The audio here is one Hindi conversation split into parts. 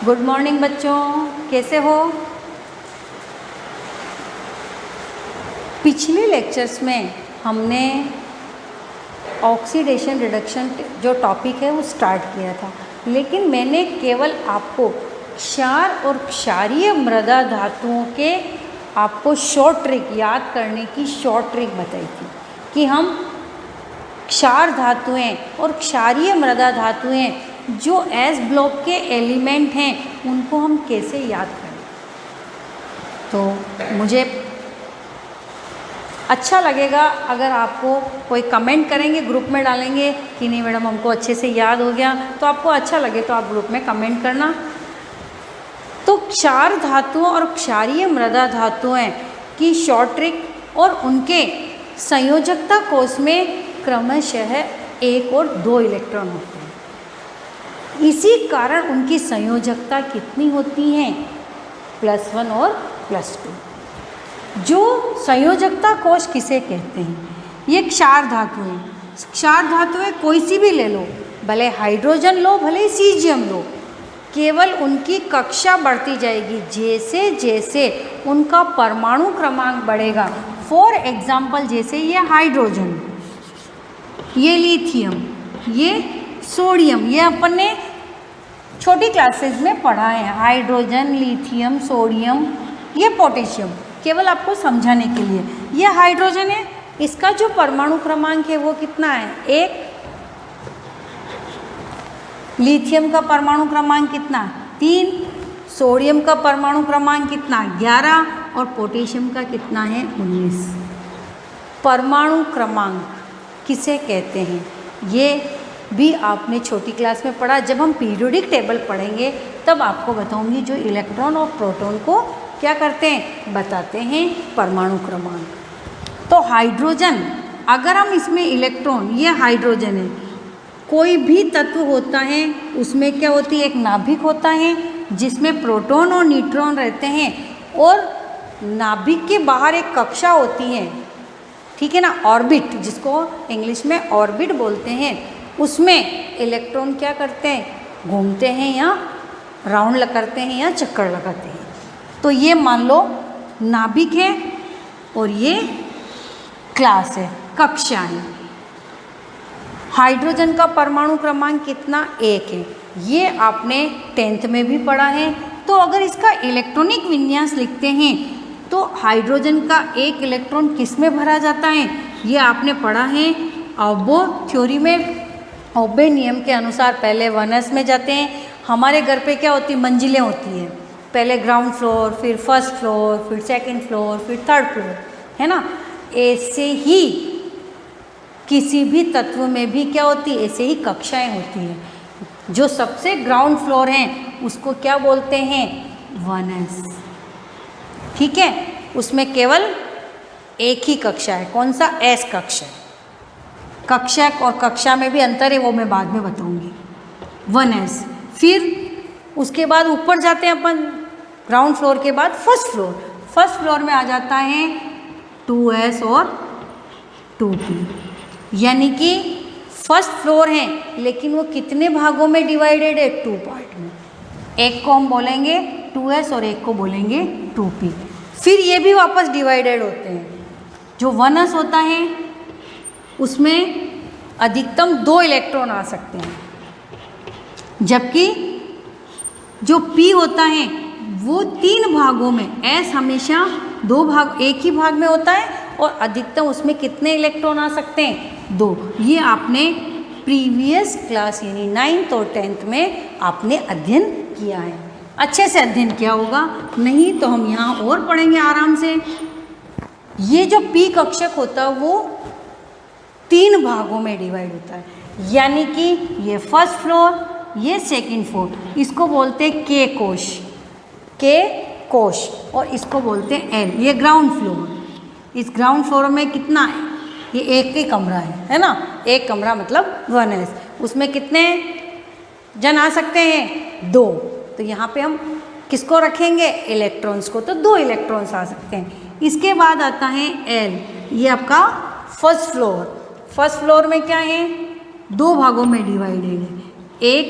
गुड मॉर्निंग बच्चों, कैसे हो? पिछले लेक्चर्स में हमने ऑक्सीडेशन रिडक्शन जो टॉपिक है वो स्टार्ट किया था, लेकिन मैंने केवल आपको क्षार और क्षारीय मृदा धातुओं के आपको शॉर्ट ट्रिक याद करने की शॉर्ट ट्रिक बताई थी कि हम क्षार धातुएं और क्षारीय मृदा धातुएं जो एस ब्लॉक के एलिमेंट हैं उनको हम कैसे याद करें। तो मुझे अच्छा लगेगा अगर आपको कोई कमेंट करेंगे, ग्रुप में डालेंगे कि नहीं मैडम हमको अच्छे से याद हो गया, तो आपको अच्छा लगे तो आप ग्रुप में कमेंट करना। तो क्षार धातुओं और क्षारीय मृदा धातुएं की शॉर्ट ट्रिक और उनके संयोजकता कोष में क्रमशः 1 और 2 इलेक्ट्रॉन होते हैं। इसी कारण उनकी संयोजकता कितनी होती है? +1 और +2। जो संयोजकता कोष किसे कहते हैं? ये क्षार धातुएं। क्षार धातुएं कोई सी भी ले लो, भले हाइड्रोजन लो भले सीजियम लो, केवल उनकी कक्षा बढ़ती जाएगी जैसे जैसे उनका परमाणु क्रमांक बढ़ेगा। फॉर एग्जाम्पल जैसे ये हाइड्रोजन, ये लिथियम, ये सोडियम, ये अपन ने छोटी क्लासेस में पढ़ा है। हाइड्रोजन, लिथियम, सोडियम, ये पोटेशियम, केवल आपको समझाने के लिए। ये हाइड्रोजन है, इसका जो परमाणु क्रमांक है वो कितना है? 1। लिथियम का परमाणु क्रमांक कितना? 3। सोडियम का परमाणु क्रमांक कितना? 11। और पोटेशियम का कितना है? 19। परमाणु क्रमांक किसे कहते हैं ये भी आपने छोटी क्लास में पढ़ा। जब हम पीरियोडिक टेबल पढ़ेंगे तब आपको बताऊंगी जो इलेक्ट्रॉन और प्रोटॉन को क्या करते हैं, बताते हैं परमाणु क्रमांक। तो हाइड्रोजन, अगर हम इसमें इलेक्ट्रॉन, ये हाइड्रोजन है, कोई भी तत्व होता है उसमें क्या होती है? एक नाभिक होता है जिसमें प्रोटॉन और न्यूट्रॉन रहते हैं, और नाभिक के बाहर एक कक्षा होती है, ठीक है ना, ऑर्बिट, जिसको इंग्लिश में ऑर्बिट बोलते हैं। उसमें इलेक्ट्रॉन क्या करते हैं? घूमते हैं या राउंड करते हैं या चक्कर लगाते हैं। तो ये मान लो नाभिक है और ये क्लास है, कक्षा है। हाइड्रोजन का परमाणु क्रमांक कितना? 1 है। ये आपने 10th में भी पढ़ा है। तो अगर इसका इलेक्ट्रॉनिक विन्यास लिखते हैं तो हाइड्रोजन का 1 इलेक्ट्रॉन किस में भरा जाता है? ये आपने पढ़ा है ऑबो थ्योरी में। ऑबे नियम के अनुसार पहले 1s में जाते हैं। हमारे घर पे क्या होती? मंजिलें होती हैं, पहले ग्राउंड फ्लोर, फिर फर्स्ट फ्लोर, फिर सेकंड फ्लोर, फिर थर्ड फ्लोर, है ना। ऐसे ही किसी भी तत्व में भी क्या होती है? ऐसे ही कक्षाएं होती हैं। जो सबसे ग्राउंड फ्लोर हैं उसको क्या बोलते हैं? 1s, ठीक है। उसमें केवल एक ही कक्षा है, कौन सा? S कक्षा। कक्षा और कक्षा में भी अंतर है, वो मैं बाद में बताऊंगी। 1s। फिर उसके बाद ऊपर जाते हैं अपन, ग्राउंड फ्लोर के बाद फर्स्ट फ्लोर। फर्स्ट फ्लोर में आ जाता है 2s और 2p, यानी कि फर्स्ट फ्लोर है लेकिन वो कितने भागों में डिवाइडेड है? 2 पार्ट में। एक को हम बोलेंगे 2s और एक को बोलेंगे 2p। फिर ये भी वापस डिवाइडेड होते हैं। जो 1s होता है उसमें अधिकतम 2 इलेक्ट्रॉन आ सकते हैं, जबकि जो p होता है वो 3 भागों में, s हमेशा 2 भाग, एक ही भाग में होता है, और अधिकतम उसमें कितने इलेक्ट्रॉन आ सकते हैं? 2। ये आपने प्रीवियस क्लास यानी 9th और 10th में आपने अध्ययन किया है, अच्छे से अध्ययन किया होगा। नहीं तो हम यहाँ और पढ़ेंगे आराम से। ये जो p कक्षक होता है वो 3 भागों में डिवाइड होता है, यानी कि ये फर्स्ट फ्लोर, ये सेकंड फ्लोर, इसको बोलते हैं K कोश, K कोश, और इसको बोलते हैं L, ये ग्राउंड फ्लोर। इस ग्राउंड फ्लोर में कितना है? ये एक ही कमरा है ना। एक कमरा मतलब 1s। उसमें कितने जन आ सकते हैं? 2। तो यहाँ पे हम किसको रखेंगे? इलेक्ट्रॉन्स को। तो 2 इलेक्ट्रॉन्स आ सकते हैं। इसके बाद आता है L, ये आपका फर्स्ट फ्लोर। फर्स्ट फ्लोर में क्या है? 2 भागों में डिवाइडेड है। एक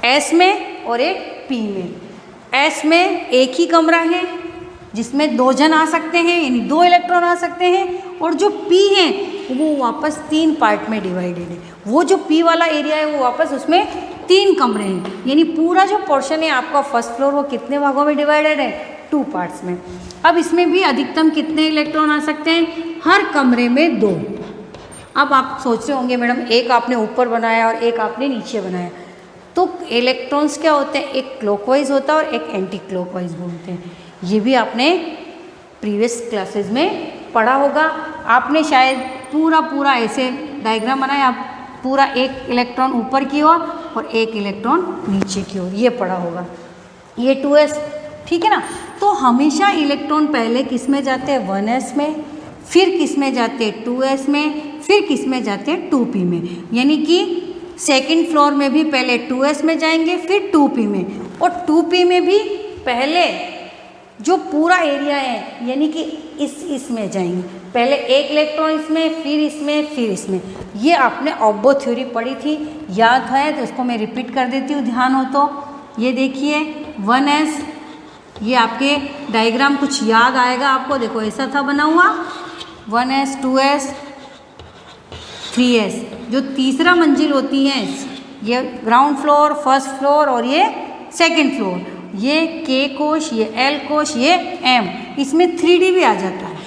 एस में और एक पी में। एस में एक ही कमरा है जिसमें 2 जन आ सकते हैं, यानी 2 इलेक्ट्रॉन आ सकते हैं, और जो पी है वो वापस 3 पार्ट में डिवाइडेड है। वो जो पी वाला एरिया है वो वापस उसमें 3 कमरे हैं, यानी पूरा जो पोर्शन है आपका फर्स्ट फ्लोर वो कितने भागों में डिवाइडेड है, 2 पार्ट्स में। अब इसमें भी अधिकतम कितने इलेक्ट्रॉन आ सकते हैं, हर कमरे में 2। अब आप सोच रहे होंगे मैडम एक आपने ऊपर बनाया और एक आपने नीचे बनाया, तो इलेक्ट्रॉन्स क्या होते हैं, एक क्लॉकवाइज होता है और एक एंटी क्लॉकवाइज बोलते हैं। ये भी आपने प्रीवियस क्लासेस में पढ़ा होगा। आपने शायद पूरा ऐसे डायग्राम बनाया, आप पूरा एक इलेक्ट्रॉन ऊपर की ओर और एक इलेक्ट्रॉन नीचे की ओर, ये पढ़ा होगा। ये 2s, ठीक है ना। तो हमेशा इलेक्ट्रॉन पहले किस में जाते हैं, 1s में, फिर किस में जाते हैं, 2s में, फिर किस में जाते हैं, 2p में। यानी कि सेकंड फ्लोर में भी पहले 2s में जाएंगे, फिर 2p में, और 2p में भी पहले जो पूरा एरिया है यानी कि इसमें जाएंगे, पहले एक इलेक्ट्रॉन इसमें, फिर इसमें, फिर इसमें। ये आपने ऑब्बो थ्योरी पढ़ी थी, याद है तो इसको मैं रिपीट कर देती हूँ, ध्यान हो तो। ये देखिए 1s, ये आपके डायग्राम कुछ याद आएगा आपको, देखो ऐसा था बना हुआ, 1s 2s 3s। जो तीसरा मंजिल होती है ये ग्राउंड फ्लोर, फर्स्ट फ्लोर और ये सेकंड फ्लोर, ये K कोश, ये L कोश, ये M, इसमें 3D भी आ जाता है।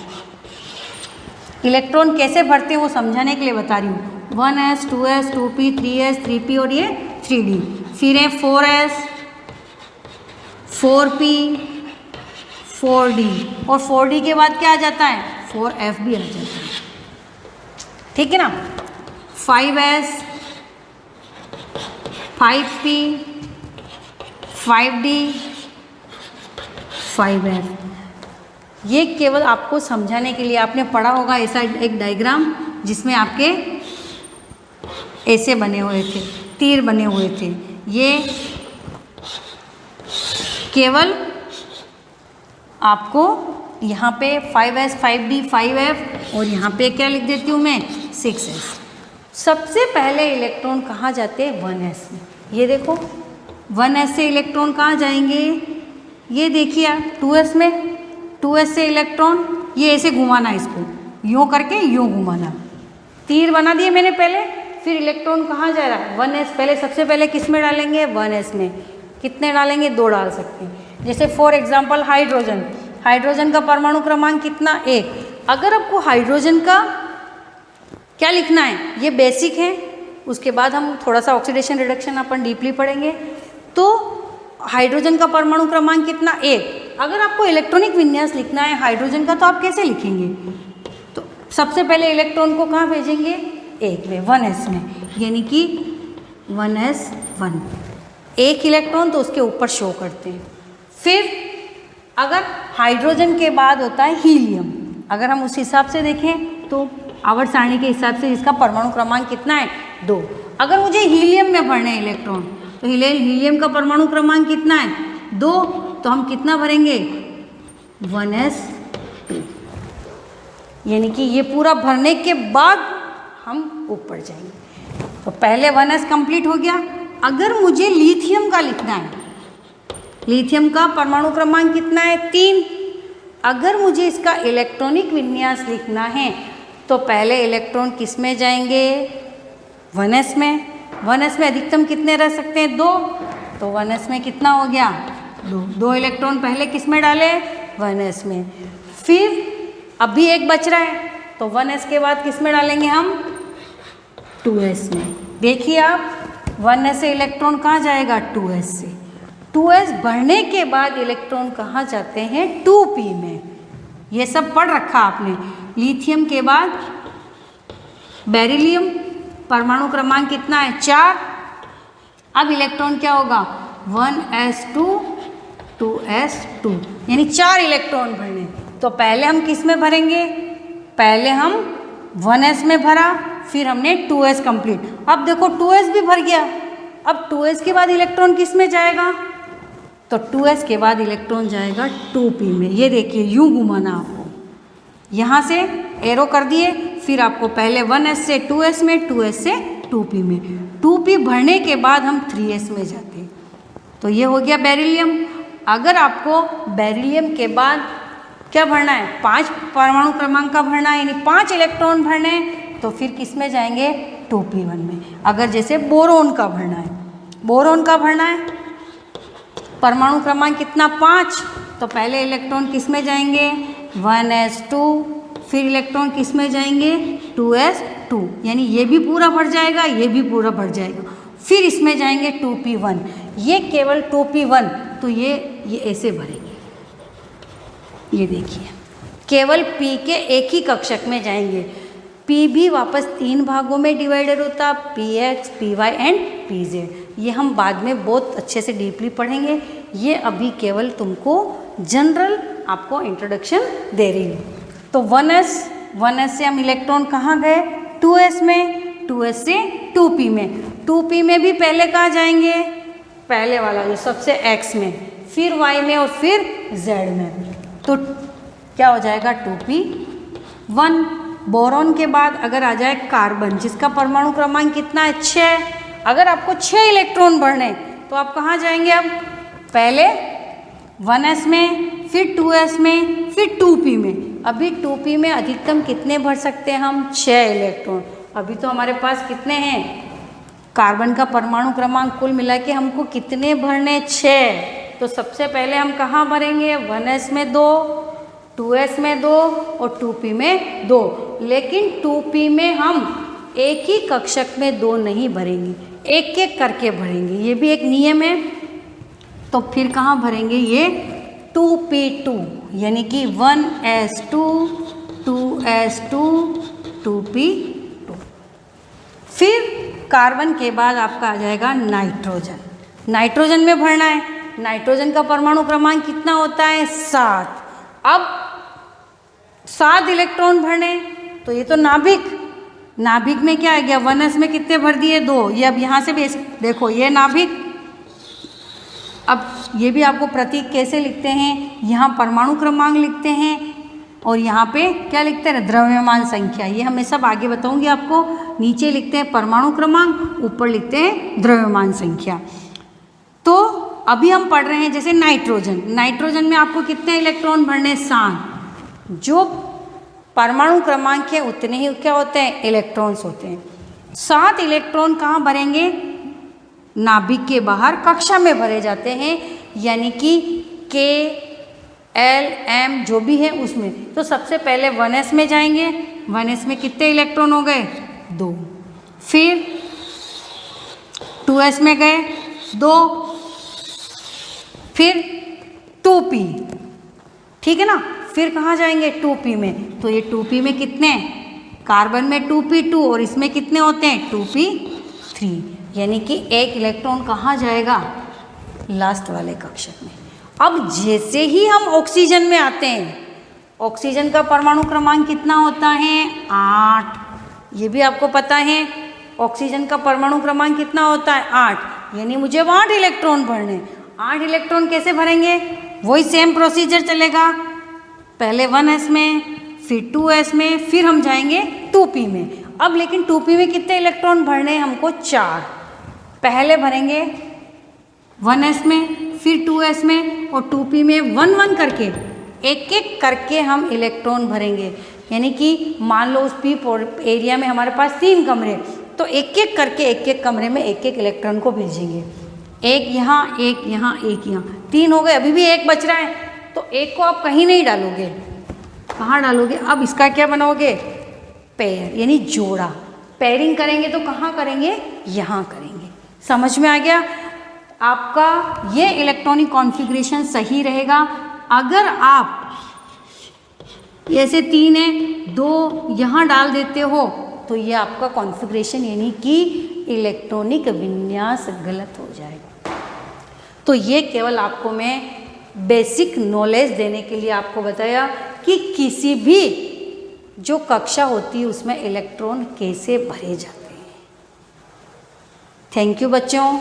इलेक्ट्रॉन कैसे भरते हैं वो समझाने के लिए बता रही हूँ। 1s 2s 2p 3s 3p और ये 3D, फिर है 4s 4p 4d, और 4d के बाद क्या आ जाता है, 4f भी आ जाता है, ठीक है ना। 5s 5p 5d 5f। ये केवल आपको समझाने के लिए, आपने पढ़ा होगा ऐसा एक डायग्राम जिसमें आपके ऐसे बने हुए थे, तीर बने हुए थे। ये केवल आपको यहाँ पे 5s 5d 5f और यहाँ पे क्या लिख देती हूँ मैं, 6s। सबसे पहले इलेक्ट्रॉन कहाँ जाते हैं, 1s में। ये देखो 1s से इलेक्ट्रॉन कहाँ जाएंगे, ये देखिए 2s में, 2s से इलेक्ट्रॉन, ये ऐसे घुमाना, इसको यूँ करके यूँ घुमाना, तीर बना दिए मैंने पहले। फिर इलेक्ट्रॉन कहाँ जा रहा है, 1s। पहले सबसे पहले किस में डालेंगे, 1s में। कितने डालेंगे, 2 डाल सकते हैं। जैसे फॉर एग्जांपल हाइड्रोजन, हाइड्रोजन का परमाणु क्रमांक कितना, 1। अगर आपको हाइड्रोजन का क्या लिखना है, ये बेसिक है, उसके बाद हम थोड़ा सा ऑक्सीडेशन रिडक्शन अपन डीपली पढ़ेंगे। तो हाइड्रोजन का परमाणु क्रमांक कितना, 1। अगर आपको इलेक्ट्रॉनिक विन्यास लिखना है हाइड्रोजन का तो आप कैसे लिखेंगे, तो सबसे पहले इलेक्ट्रॉन को कहाँ भेजेंगे, 1 में, 1s में, यानी कि 1s1, एक इलेक्ट्रॉन तो उसके ऊपर शो करते हैं। फिर अगर हाइड्रोजन के बाद होता है हीलियम, अगर हम उस हिसाब से देखें तो आवर्त सारणी के हिसाब से इसका परमाणु क्रमांक कितना है, 2। अगर मुझे हीलियम में भरने हैं इलेक्ट्रॉन तो हीलियम का परमाणु क्रमांक कितना है, 2, तो हम कितना भरेंगे, 1s2, यानी कि ये पूरा भरने के बाद हम ऊपर जाएंगे। तो पहले 1s कंप्लीट हो गया। अगर मुझे लिथियम का लिखना है, लिथियम का परमाणु क्रमांक कितना है, 3। अगर मुझे इसका इलेक्ट्रॉनिक विन्यास लिखना है तो पहले इलेक्ट्रॉन किस में जाएंगे, 1s में। 1s में अधिकतम कितने रह सकते हैं, 2, तो 1s में कितना हो गया, 2 इलेक्ट्रॉन पहले किस में डाले, 1s में। फिर अभी एक बच रहा है तो 1s के बाद किस में डालेंगे हम, 2s में। देखिए आप 1s से इलेक्ट्रॉन कहाँ जाएगा, 2s से। 2s बढ़ने के बाद इलेक्ट्रॉन कहाँ जाते हैं, 2p में। ये सब पढ़ रखा आपने। लिथियम के बाद बेरिलियम, परमाणु क्रमांक कितना है, 4। अब इलेक्ट्रॉन क्या होगा, 1s2 2s2, यानी 4 इलेक्ट्रॉन भरने। तो पहले हम किस में भरेंगे, पहले हम 1s में भरा, फिर हमने 2s कंप्लीट। अब देखो 2s भी भर गया। अब 2s के बाद इलेक्ट्रॉन किस में जाएगा, तो 2s के बाद इलेक्ट्रॉन जाएगा 2p में। ये देखिए यूँ घुमाना आपको, यहाँ से एरो कर दिए, फिर आपको पहले 1s से 2s में, 2s से 2p में। 2p भरने के बाद हम 3s में जाते हैं। तो ये हो गया बेरिलियम। अगर आपको बेरिलियम के बाद क्या भरना है, 5 परमाणु क्रमांक का भरना है, यानी 5 इलेक्ट्रॉन भरने हैं, तो फिर किस में जाएंगे, 2p1 में। अगर जैसे बोरोन का भरना है, बोरोन का भरना है, परमाणु क्रमांक कितना 5, तो पहले इलेक्ट्रॉन किस में जाएंगे 1s2, फिर इलेक्ट्रॉन किस में जाएंगे 2s2, यानी ये भी पूरा भर जाएगा, ये भी पूरा भर जाएगा, फिर इसमें जाएंगे 2p1, ये केवल 2p1, तो ये ऐसे भरेंगे, ये देखिए केवल p के एक ही कक्षक में जाएंगे। p भी वापस 3 भागों में डिवाइडेड होता, px, py एंड pz। ये हम बाद में बहुत अच्छे से डीपली पढ़ेंगे, ये अभी केवल तुमको जनरल आपको इंट्रोडक्शन दे रही हूँ। तो 1s से हम इलेक्ट्रॉन कहाँ गए 2s में, 2s से 2p में, 2p में भी पहले कहाँ जाएंगे, पहले वाला जो सबसे x में, फिर y में और फिर z में, तो क्या हो जाएगा 2p1। बोरॉन के बाद अगर आ जाए कार्बन, जिसका परमाणु क्रमांक कितना है 6, अगर आपको 6 इलेक्ट्रॉन भरने तो आप कहाँ जाएंगे, अब पहले 1s में, फिर 2s में, फिर 2p में। अभी 2p में अधिकतम कितने भर सकते हैं हम, 6 इलेक्ट्रॉन। अभी तो हमारे पास कितने हैं, कार्बन का परमाणु क्रमांक कुल मिला के हमको कितने भरने 6, तो सबसे पहले हम कहाँ भरेंगे 1s में 2, 2s में 2 और 2p में 2। लेकिन 2p में हम एक ही कक्षक में 2 नहीं भरेंगे, एक एक करके भरेंगे, ये भी एक नियम है। तो फिर कहाँ भरेंगे, ये 2p2, यानी कि 1s2, 2s2, 2p2। फिर कार्बन के बाद आपका आ जाएगा नाइट्रोजन, नाइट्रोजन में भरना है। नाइट्रोजन का परमाणु क्रमांक कितना होता है 7। अब 7 इलेक्ट्रॉन भरने, तो ये तो नाभिक, नाभिक में क्या आ गया 1s में कितने भर दिए 2, ये अब यहाँ से भी देखो ये नाभिक। अब ये भी आपको प्रतीक कैसे लिखते हैं, यहाँ परमाणु क्रमांक लिखते हैं और यहाँ पे क्या लिखते हैं द्रव्यमान संख्या, ये हमें सब आगे बताऊंगी आपको। नीचे लिखते हैं परमाणु क्रमांक, ऊपर लिखते हैं द्रव्यमान संख्या। तो अभी हम पढ़ रहे हैं जैसे नाइट्रोजन, नाइट्रोजन में आपको कितने इलेक्ट्रॉन भरने 7, जो परमाणु क्रमांक है उतने ही क्या होते हैं इलेक्ट्रॉन्स होते हैं। 7 इलेक्ट्रॉन कहाँ भरेंगे, नाभिक के बाहर कक्षा में भरे जाते हैं, यानी कि K, L, M जो भी है उसमें। तो सबसे पहले 1s में जाएंगे, 1s में कितने इलेक्ट्रॉन हो गए 2, फिर 2s में गए 2, फिर 2p, ठीक है ना, फिर कहाँ जाएंगे 2p में, तो ये 2p में कितने, कार्बन में 2p2 और इसमें कितने होते हैं 2p3, यानी कि एक इलेक्ट्रॉन कहाँ जाएगा लास्ट वाले कक्षक में। अब जैसे ही हम ऑक्सीजन में आते हैं, ऑक्सीजन का परमाणु क्रमांक कितना होता है 8, ये भी आपको पता है। ऑक्सीजन का परमाणु क्रमांक कितना होता है 8, यानी मुझे 8 इलेक्ट्रॉन भरने। 8 इलेक्ट्रॉन कैसे भरेंगे, वही सेम प्रोसीजर चलेगा, पहले 1s में, फिर 2s में, फिर हम जाएंगे 2p में। अब लेकिन 2p में कितने इलेक्ट्रॉन भरने हमको 4, पहले भरेंगे 1s में, फिर 2s में और 2p में 1-1 करके एक एक करके हम इलेक्ट्रॉन भरेंगे। यानी कि मान लो उस p एरिया में हमारे पास 3 कमरे, तो एक एक करके एक एक कमरे में एक एक इलेक्ट्रॉन को भेजेंगे, एक यहाँ, एक यहाँ, एक यहाँ, 3 हो गए। अभी भी एक बच रहा है, तो एक को आप कहीं नहीं डालोगे, कहाँ डालोगे, अब इसका क्या बनाओगे पेयर, यानी जोड़ा। पेयरिंग करेंगे तो कहाँ करेंगे, यहाँ करेंगे। समझ में आ गया आपका, ये इलेक्ट्रॉनिक कॉन्फ़िगरेशन सही रहेगा। अगर आप ऐसे 3 है 2 यहाँ डाल देते हो तो ये आपका कॉन्फ़िगरेशन यानी कि इलेक्ट्रॉनिक विन्यास गलत हो जाएगा। तो ये केवल आपको मैं बेसिक नॉलेज देने के लिए आपको बताया कि किसी भी जो कक्षा होती है उसमें इलेक्ट्रॉन कैसे भरे जाते हैं। थैंक यू बच्चों।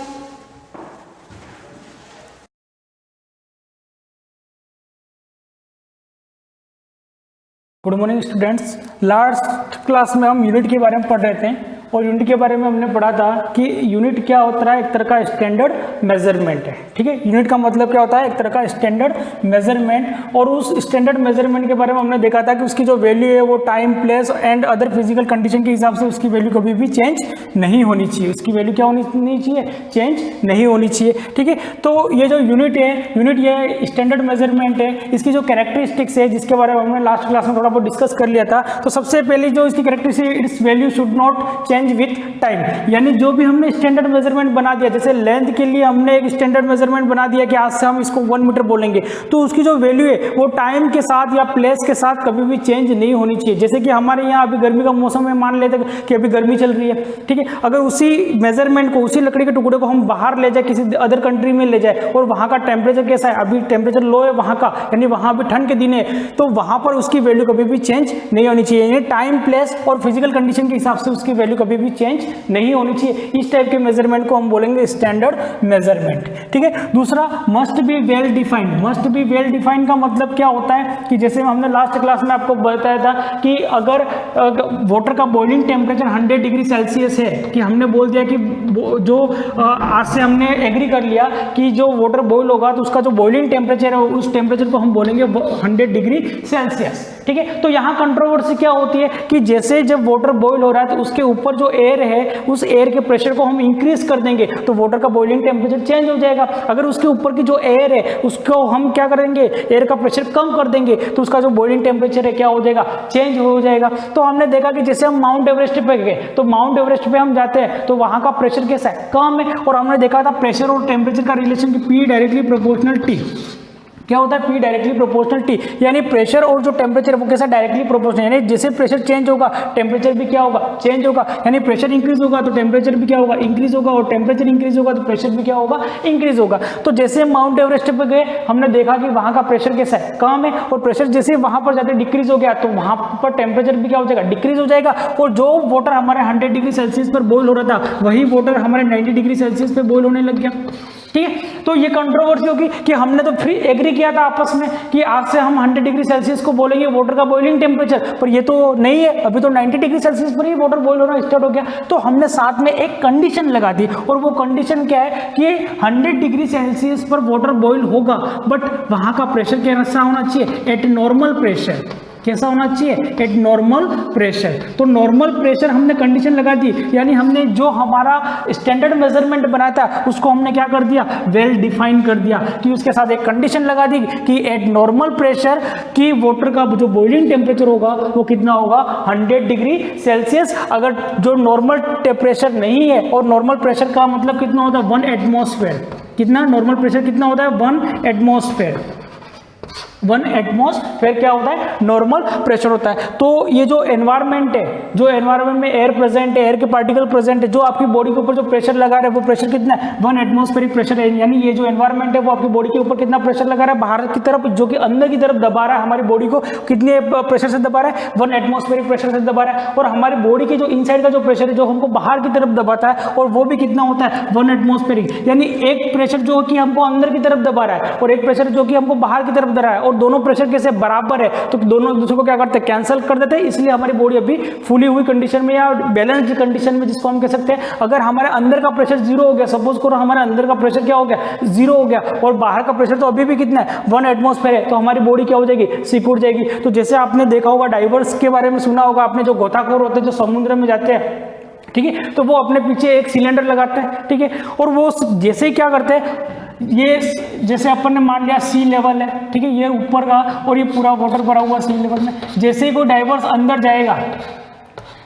Good morning students. Last class में हम यूनिट के बारे में पढ़ रहे थे और यूनिट के बारे में हमने पढ़ा था कि यूनिट क्या होता है, एक तरह का स्टैंडर्ड मेजरमेंट है। ठीक है, यूनिट का मतलब क्या होता है, एक तरह का स्टैंडर्ड मेजरमेंट। और उस स्टैंडर्ड मेजरमेंट के बारे में हमने देखा था कि उसकी जो वैल्यू है वो time, place and other physical condition के हिसाब से उसकी वैल्यू कभी भी चेंज नहीं होनी चाहिए। उसकी वैल्यू क्या होनी नहीं चाहिए, चेंज नहीं होनी चाहिए। ठीक है, तो ये जो यूनिट है, यूनिट ये स्टैंडर्ड मेजरमेंट है। इसकी जो कैरेक्टरिस्टिक्स है जिसके बारे में हमने लास्ट क्लास में थोड़ा बहुत डिस्कस कर लिया था, तो सबसे पहले जो इसकी characteristic, it's value should not change with time. यानी जो भी हमने स्टैंडर्ड मेजरमेंट बना दिया, जैसे लेंथ के लिए हमने एक स्टैंडर्ड मेजरमेंट बना दिया कि आज से हम इसको 1 मीटर बोलेंगे, तो उसकी जो वैल्यू है वो टाइम के साथ या प्लेस के साथ कभी भी चेंज नहीं होनी चाहिए। जैसे कि हमारे यहाँ अभी गर्मी का मौसम है, मान लेते कि अभी गर्मी चल रही है। ठीक है, अगर उसी मेजरमेंट को, उसी लकड़ी के टुकड़े को हम बाहर ले जाए, किसी अदर कंट्री में ले जाए और वहाँ का टेम्परेचर कैसा है, अभी टेम्परेचर लो है वहाँ का, यानी वहाँ भी ठंड के दिन है, तो वहाँ पर उसकी वैल्यू कभी भी चेंज नहीं होनी चाहिए। यानी टाइम, प्लेस और फिजिकल कंडीशन के हिसाब से उसकी वैल्यू कभी भी चेंज नहीं होनी चाहिए। इस टाइप के मेजरमेंट को हम बोलेंगे स्टैंडर्ड मेजरमेंट। ठीक है, दूसरा must be well defined. Must be well defined का मतलब क्या होता है कि जैसे हमने लास्ट क्लास में आपको बताया था कि अगर वाटर का बॉइलिंग टेम्परेचर 100 डिग्री सेल्सियस है, कि हमने बोल दिया कि जो आज से हमने एग्री कर लिया कि जो वाटर बॉईल होगा तो उसका जो बॉइलिंग टेम्परेचर है उस टेम्परेचर को हम बोलेंगे 100 डिग्री सेल्सियस। ठीक है, तो यहाँ कंट्रोवर्सी क्या होती है कि जैसे जब वाटर बॉईल हो रहा है तो उसके ऊपर जो एयर है उस एयर के प्रेशर को हम इंक्रीज कर देंगे तो वाटर का बॉइलिंग टेम्परेचर चेंज हो जाएगा। अगर उसके ऊपर की जो एयर है उसको हम क्या करेंगे, एयर का प्रेशर कम कर देंगे तो उसका जो बॉइलिंग टेम्परेचर है क्या हो जाएगा, चेंज हो जाएगा। तो हमने देखा कि जैसे हम माउंट एवरेस्ट पे गए तो माउंट एवरेस्ट पे हम जाते हैं तो वहां का प्रेशर कैसा है, कम है। और हमने देखा था प्रेशर और टेम्परेचर का रिलेशन कि P डायरेक्टली प्रोपोर्शनल T। क्या होता है, P डायरेक्टली प्रोपोर्शनल T, यानी प्रेशर और जो टेम्परेचर वो कैसा, डायरेक्टली प्रोपोर्शनल। यानी जैसे प्रेशर चेंज होगा टेम्परेचर भी क्या होगा, चेंज होगा। यानी प्रेशर इंक्रीज होगा तो टेम्परेचर भी क्या होगा, इंक्रीज होगा, और टेम्परेचर इंक्रीज होगा तो प्रेशर भी क्या होगा, इंक्रीज होगा। तो जैसे माउंट एवरेस्ट पे गए हमने देखा कि वहां का प्रेशर कैसा है, कम है, और प्रेशर जैसे वहां पर जाते डिक्रीज हो गया तो वहां पर टेम्परेचर भी क्या हो जाएगा, डिक्रीज हो जाएगा। और जो वाटर हमारे 100 डिग्री सेल्सियस पर बॉईल हो रहा था वही वाटर हमारे 90 डिग्री सेल्सियस पे बॉईल होने लग गया। ठीक है, तो ये कंट्रोवर्सी होगी कि हमने तो फिर एग्री किया था आपस में कि आज से हम 100 डिग्री सेल्सियस को बोलेंगे वाटर का बॉइलिंग टेम्परेचर, पर ये तो नहीं है, अभी तो 90 डिग्री सेल्सियस पर ही वाटर बॉईल होना स्टार्ट हो गया। तो हमने साथ में एक कंडीशन लगा दी, और वो कंडीशन क्या है कि 100 डिग्री सेल्सियस पर वाटर बॉईल होगा बट वहां का प्रेशर कैसा होना चाहिए, एट नॉर्मल प्रेशर। कैसा होना चाहिए, एट नॉर्मल प्रेशर। तो नॉर्मल प्रेशर हमने कंडीशन लगा दी, यानी हमने जो हमारा स्टैंडर्ड मेजरमेंट बनाया था उसको हमने क्या कर दिया, वेल डिफाइन कर दिया कि उसके साथ एक कंडीशन लगा दी कि एट नॉर्मल प्रेशर की वाटर का जो बॉइलिंग टेम्परेचर होगा वो कितना होगा, 100 डिग्री सेल्सियस। अगर जो नॉर्मल प्रेशर नहीं है, और नॉर्मल प्रेशर का मतलब कितना होता है, 1 एटमॉस्फेयर। कितना नॉर्मल प्रेशर कितना होता है, 1 एटमॉस्फेयर। 1 एटमॉस्फेयर क्या होता है, नॉर्मल प्रेशर होता है। तो ये जो एनवायरनमेंट है, जो एनवायरनमेंट में एयर प्रेजेंट है, एयर के पार्टिकल प्रेजेंट है, जो आपकी बॉडी के ऊपर जो प्रेशर लगा रहा है वो प्रेशर कितना है, 1 एटमॉस्फेरिक प्रेशर है। यानी ये जो एनवायरनमेंट है वो आपकी बॉडी के ऊपर कितना प्रेशर लगा रहा है, बाहर की तरफ, जो कि अंदर की तरफ दबा रहा है हमारी बॉडी को, कितने प्रेशर से दबा रहा है, 1 एटमॉस्फेरिक प्रेशर से दबा रहा है। और हमारी बॉडी के जो इनसाइड का जो प्रेशर है जो हमको बाहर की तरफ दबाता है, और वो भी कितना होता है, 1 एटमॉस्फेरिक। यानी एक प्रेशर जो कि हमको अंदर की तरफ दबा रहा है और एक प्रेशर जो कि हमको बाहर की तरफ दबा रहा है, और दोनों प्रेशर कैसे बराबर है, तो दोनों एक दूसरे को क्या करते हैं, कैंसिल कर देते हैं। इसलिए हमारी बॉडी अभी फुली हुई कंडीशन में या बैलेंस्ड कंडीशन में, जिसको हम कह सकते हैं। अगर हमारे अंदर का प्रेशर 0 हो गया, सपोज करो हमारे अंदर का प्रेशर क्या हो गया, 0 हो गया, और बाहर का प्रेशर तो अभी भी कितना है, 1 एटमॉस्फेयर है, तो हमारी बॉडी क्या हो जाएगी, सिकुड़ जाएगी। तो जैसे आपने देखा होगा, डाइवर्स के बारे में सुना होगा आपने, जो गोताखोर होते हैं जो समुद्र में जाते हैं, ठीक है, तो वो अपने पीछे एक सिलेंडर लगाते हैं, ठीक है, और वो जैसे ही क्या करते हैं, ये जैसे अपन ने मान लिया सी लेवल है, ठीक है, ये ऊपर का और ये पूरा वाटर भरा हुआ सी लेवल में, जैसे ही कोई डाइवर्स अंदर जाएगा,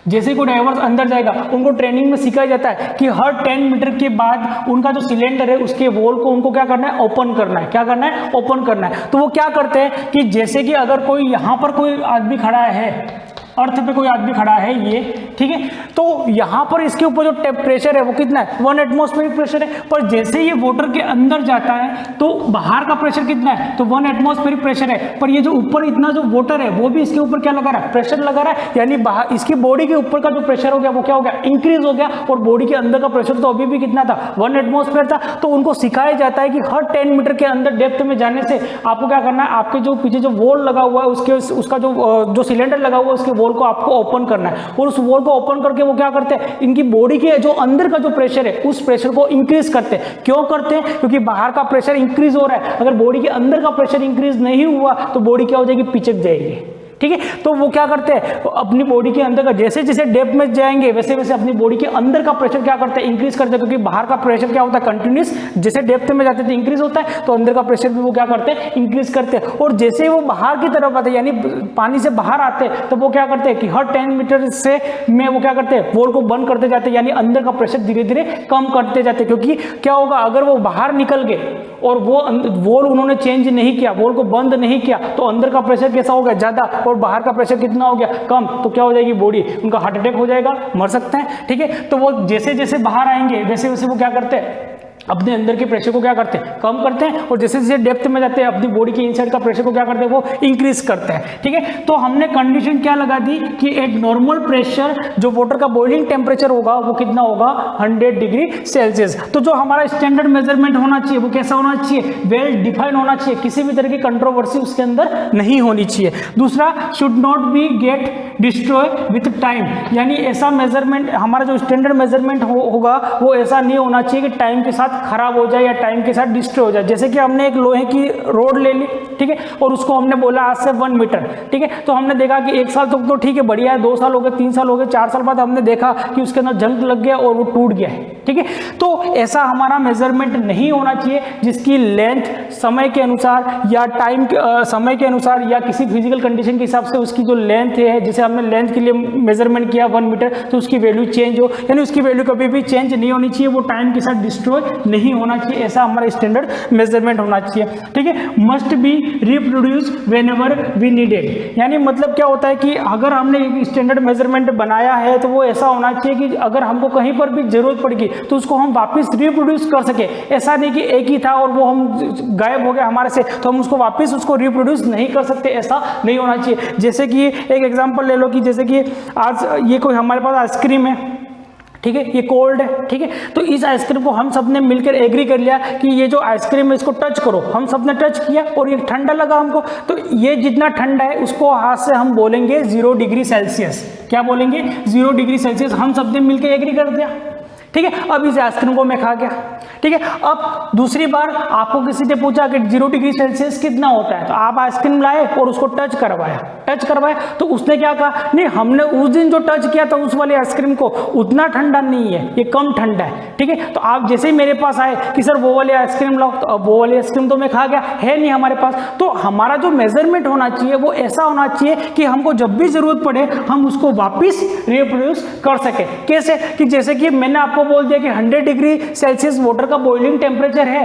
जैसे कोई डाइवर्स अंदर जाएगा, उनको ट्रेनिंग में सिखाया जाता है कि हर 10 मीटर के बाद उनका जो सिलेंडर है उसके वॉल को उनको क्या करना है, ओपन करना है। क्या करना है, ओपन करना है। तो वो क्या करते हैं कि जैसे कि अगर कोई यहाँ पर कोई आदमी खड़ा है, अर्थ पे कोई आदमी खड़ा है ये, ठीक है, तो यहाँ पर इसके ऊपर जो प्रेशर है वो कितना है, 1 एटमॉस्फेरिक प्रेशर है। पर जैसे ये वाटर के अंदर जाता है तो बाहर का प्रेशर कितना है, तो 1 एटमॉस्फेरिक प्रेशर है। पर ये जो ऊपर इतना जो वाटर है वो भी इसके ऊपर क्या लगा रहा है, प्रेशर लगा रहा है। यानी बाहर इसकी बॉडी के ऊपर का जो प्रेशर हो गया वो क्या हो गया, इंक्रीज हो गया, और बॉडी के अंदर का प्रेशर तो अभी भी कितना था, 1 एटमॉस्फेयर था। तो उनको सिखाया जाता है कि हर 10 मीटर के अंदर डेप्थ में जाने से आपको क्या करना है, आपके जो पीछे जो वॉल लगा हुआ है उसके उसका जो सिलेंडर लगा हुआ है उसके वॉल को आपको ओपन करना है, और उस वॉल को ओपन करके वो क्या करते हैं, इनकी बॉडी के जो अंदर का जो प्रेशर है उस प्रेशर को इंक्रीज करते हैं। क्यों करते हैं? क्योंकि बाहर का प्रेशर इंक्रीज हो रहा है, अगर बॉडी के अंदर का प्रेशर इंक्रीज नहीं हुआ तो बॉडी क्या हो जाएगी, पिचक जाएगी। ठीक है, तो वो क्या करते हैं, अपनी बॉडी के अंदर का जैसे जैसे डेप्थ में जाएंगे वैसे वैसे अपनी बॉडी के अंदर का प्रेशर क्या करते हैं, इंक्रीज करते हैं, क्योंकि बाहर का प्रेशर क्या होता है, कंटिन्यूस, जैसे डेप्थ में जाते थे इंक्रीज होता है, तो अंदर का प्रेशर भी वो क्या करते हैं, इंक्रीज करते हैं। और जैसे वो बाहर की तरफ आते हैं, यानी पानी से बाहर आते हैं, तो वो क्या करते हैं कि हर 10 मीटर से में वो क्या करते हैं, वॉल को बंद करते जाते हैं, यानी अंदर का प्रेशर धीरे धीरे कम करते जाते हैं। क्योंकि क्या होगा, अगर वो बाहर निकल गए और वो वॉल उन्होंने चेंज नहीं किया, वॉल को बंद नहीं किया, तो अंदर का प्रेशर कैसा हो गया, ज्यादा, और बाहर का प्रेशर कितना हो गया, कम, तो क्या हो जाएगी बॉडी, उनका हार्ट अटैक हो जाएगा, मर सकते हैं। ठीक है, तो वो जैसे जैसे बाहर आएंगे वैसे वैसे वो क्या करते हैं, अपने अंदर के प्रेशर को क्या करते हैं, कम करते हैं, और जैसे जैसे डेप्थ में जाते हैं अपनी बॉडी के इनसाइड का प्रेशर को क्या करते हैं, वो इंक्रीज करते हैं। ठीक है, तो हमने कंडीशन क्या लगा दी कि एक नॉर्मल प्रेशर, जो वाटर का बॉइलिंग टेम्परेचर होगा वो कितना होगा, 100 डिग्री सेल्सियस। तो जो हमारा स्टैंडर्ड मेजरमेंट होना चाहिए वो कैसा होना चाहिए, वेल डिफाइंड होना चाहिए, किसी भी तरह की कंट्रोवर्सी उसके अंदर नहीं होनी चाहिए। दूसरा, should not be get destroy with time, यानी ऐसा मेजरमेंट, हमारा जो स्टैंडर्ड मेजरमेंट होगा वो ऐसा नहीं होना चाहिए कि टाइम के साथ खराब हो जाए या टाइम के साथ डिस्ट्रॉय हो जाए। जैसे कि हमने एक लोहे की रोड ले ली, ठीक है, और उसको हमने बोला आज से 1 मीटर, ठीक है, तो हमने देखा कि 1 साल तक तो ठीक है, बढ़िया है, 2 साल हो गए, 3 साल हो गए, 4 साल बाद हमने देखा कि उसके अंदर जंग लग गया और वो टूट गया है। ठीक है, तो ऐसा हमारा मेजरमेंट नहीं होना चाहिए, जिसकी लेंथ समय के अनुसार या टाइम समय के अनुसार या किसी फिजिकल कंडीशन के हिसाब से उसकी जो लेंथ है, जैसे हमने लेंथ के लिए मेजरमेंट किया 1 मीटर, तो उसकी वैल्यू चेंज हो, यानी उसकी वैल्यू कभी भी चेंज नहीं होनी चाहिए, वो टाइम के साथ डिस्ट्रॉय नहीं होना चाहिए, ऐसा हमारा स्टैंडर्ड मेजरमेंट होना चाहिए। ठीक है, must be reproduce whenever we needed, यानी मतलब क्या होता है कि अगर हमने एक स्टैंडर्ड मेजरमेंट बनाया है तो वो ऐसा होना चाहिए कि अगर हमको कहीं पर भी जरूरत पड़ेगी तो उसको हम वापस रिप्रोड्यूस कर सके। ऐसा नहीं कि एक ही था और वो हम गायब हो गया हमारे से तो हम उसको वापस उसको रिप्रोड्यूस नहीं कर सकते, ऐसा नहीं होना चाहिए। जैसे कि एक एग्जांपल ले लो कि जैसे कि आज ये कोई हमारे पास आइसक्रीम है, ठीक है, ये कोल्ड है, ठीक है, तो इस आइसक्रीम को हम सब ने मिलकर एग्री कर लिया कि ये जो आइसक्रीम है इसको टच करो, हम सब ने टच किया और ये ठंडा लगा हमको, तो ये जितना ठंडा है उसको हाथ से हम बोलेंगे 0 डिग्री सेल्सियस। क्या बोलेंगे? 0 डिग्री सेल्सियस। हम सब ने मिलकर एग्री कर दिया, ठीक है। अब इस आइसक्रीम को मैं खा गया, ठीक है। अब दूसरी बार आपको किसी ने पूछा कि 0 डिग्री सेल्सियस कितना होता है, तो आप आइसक्रीम लाए और उसको टच करवाया तो उसने क्या कहा, नहीं हमने उस दिन जो टच किया था उस वाले आइसक्रीम को उतना ठंडा नहीं है, ये कम ठंडा है, ठीक है। तो आप जैसे ही मेरे पास आए कि सर वो वाले आइसक्रीम लाओ, तो अब वो वाली आइसक्रीम तो मैं खा गया, है नहीं हमारे पास। तो हमारा जो मेजरमेंट होना चाहिए वो ऐसा होना चाहिए कि हमको जब भी जरूरत पड़े हम उसको वापिस रिप्रोड्यूस कर सके। कैसे? कि जैसे कि मैंने आपको बोल दिया कि 100 डिग्री सेल्सियस वाटर का बॉइलिंग टेम्परेचर है,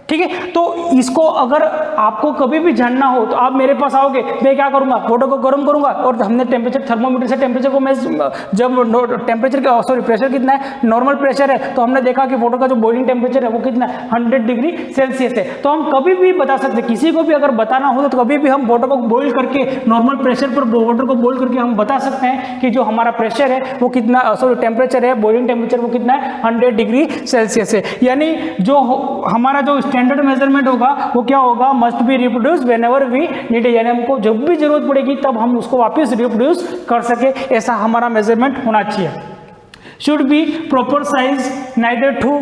ठीक है। तो इसको अगर आपको कभी भी जानना हो तो आप मेरे पास आओगे, मैं क्या करूंगा, वाटर को गर्म करूंगा और हमने टेम्परेचर थर्मोमीटर से टेम्परेचर को मैं जब टेम्परेचर का प्रेशर कितना है, नॉर्मल प्रेशर है, तो हमने देखा कि वाटर का जो बॉइलिंग टेम्परेचर है वो कितना है, 100 डिग्री सेल्सियस है। तो हम कभी भी बता सकते, किसी को भी अगर बताना हो तो कभी भी हम वाटर को बॉइल करके नॉर्मल प्रेशर पर वाटर को बॉइल करके हम बता सकते हैं कि जो हमारा प्रेशर है वो कितना, टेम्परेचर है, बॉइलिंग टेम्परेचर वो कितना है, 100 डिग्री सेल्सियस है। यानी जो हमारा जो स्टैंडर्ड मेजरमेंट होगा वो क्या होगा, must be reproduce whenever we need, यानी हमको जब भी जरूरत पड़ेगी तब हम उसको वापस रिप्रोड्यूस कर सके, ऐसा हमारा मेजरमेंट होना चाहिए। Should be proper size, neither too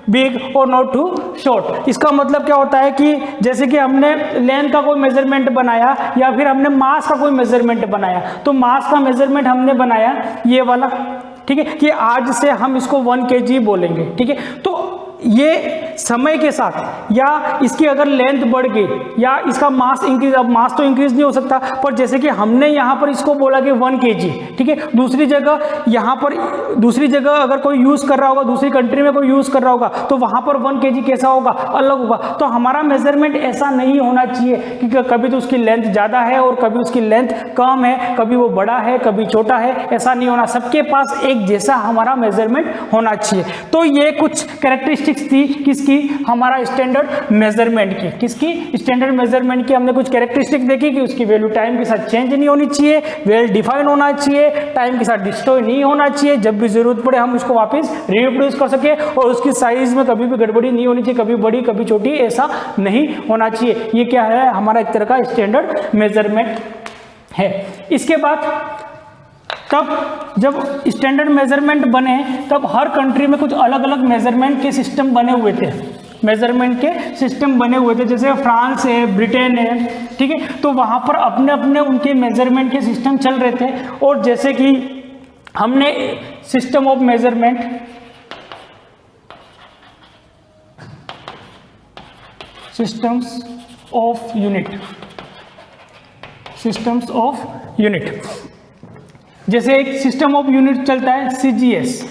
big और नॉट टू शॉर्ट। इसका मतलब क्या होता है कि जैसे कि हमने लेंथ का कोई मेजरमेंट बनाया या फिर हमने मास का कोई मेजरमेंट बनाया, तो मास का मेजरमेंट हमने बनाया ये वाला, ठीक है, कि आज से हम इसको 1 kg बोलेंगे, ठीक है। तो ये समय के साथ या इसकी अगर लेंथ बढ़ गई या इसका मास इंक्रीज, अब मास तो इंक्रीज नहीं हो सकता, पर जैसे कि हमने यहाँ पर इसको बोला कि 1 kg, ठीक है, दूसरी जगह यहाँ पर दूसरी जगह अगर कोई यूज़ कर रहा होगा, दूसरी कंट्री में कोई यूज़ कर रहा होगा तो वहाँ पर 1 kg कैसा होगा, अलग होगा। तो हमारा मेजरमेंट ऐसा नहीं होना चाहिए कि कभी तो उसकी लेंथ ज़्यादा है और कभी उसकी लेंथ कम है, कभी वो बड़ा है कभी छोटा है, ऐसा नहीं होना। सबके पास एक जैसा हमारा मेजरमेंट होना चाहिए। तो ये कुछ कैरेक्टरिस्टिक्स थी किसकी, हमारा स्टैंडर्ड मेजरमेंट की। किसकी? स्टैंडर्ड मेजरमेंट की हमने कुछ कैरेक्टरिस्टिक देखी कि उसकी वैल्यू टाइम के साथ चेंज नहीं होनी चाहिए, वेल डिफाइन होना चाहिए, टाइम के साथ डिस्ट्रॉय नहीं होना चाहिए, जब भी जरूरत पड़े हम उसको वापस रिप्रोड्यूस कर सके, और उसकी साइज में कभी भी गड़बड़ी नहीं होनी चाहिए, कभी बड़ी कभी छोटी, ऐसा नहीं होना चाहिए। ये क्या है, हमारा एक तरह का स्टैंडर्ड मेजरमेंट है। इसके बाद तब जब स्टैंडर्ड मेजरमेंट बने तब हर कंट्री में कुछ अलग अलग मेजरमेंट के सिस्टम बने हुए थे, मेजरमेंट के सिस्टम बने हुए थे, जैसे फ्रांस है, ब्रिटेन है, ठीक है। तो वहाँ पर अपने अपने उनके मेजरमेंट के सिस्टम चल रहे थे। और जैसे कि हमने system of measurement, systems of unit, systems of unit, जैसे एक सिस्टम ऑफ यूनिट चलता है CGS,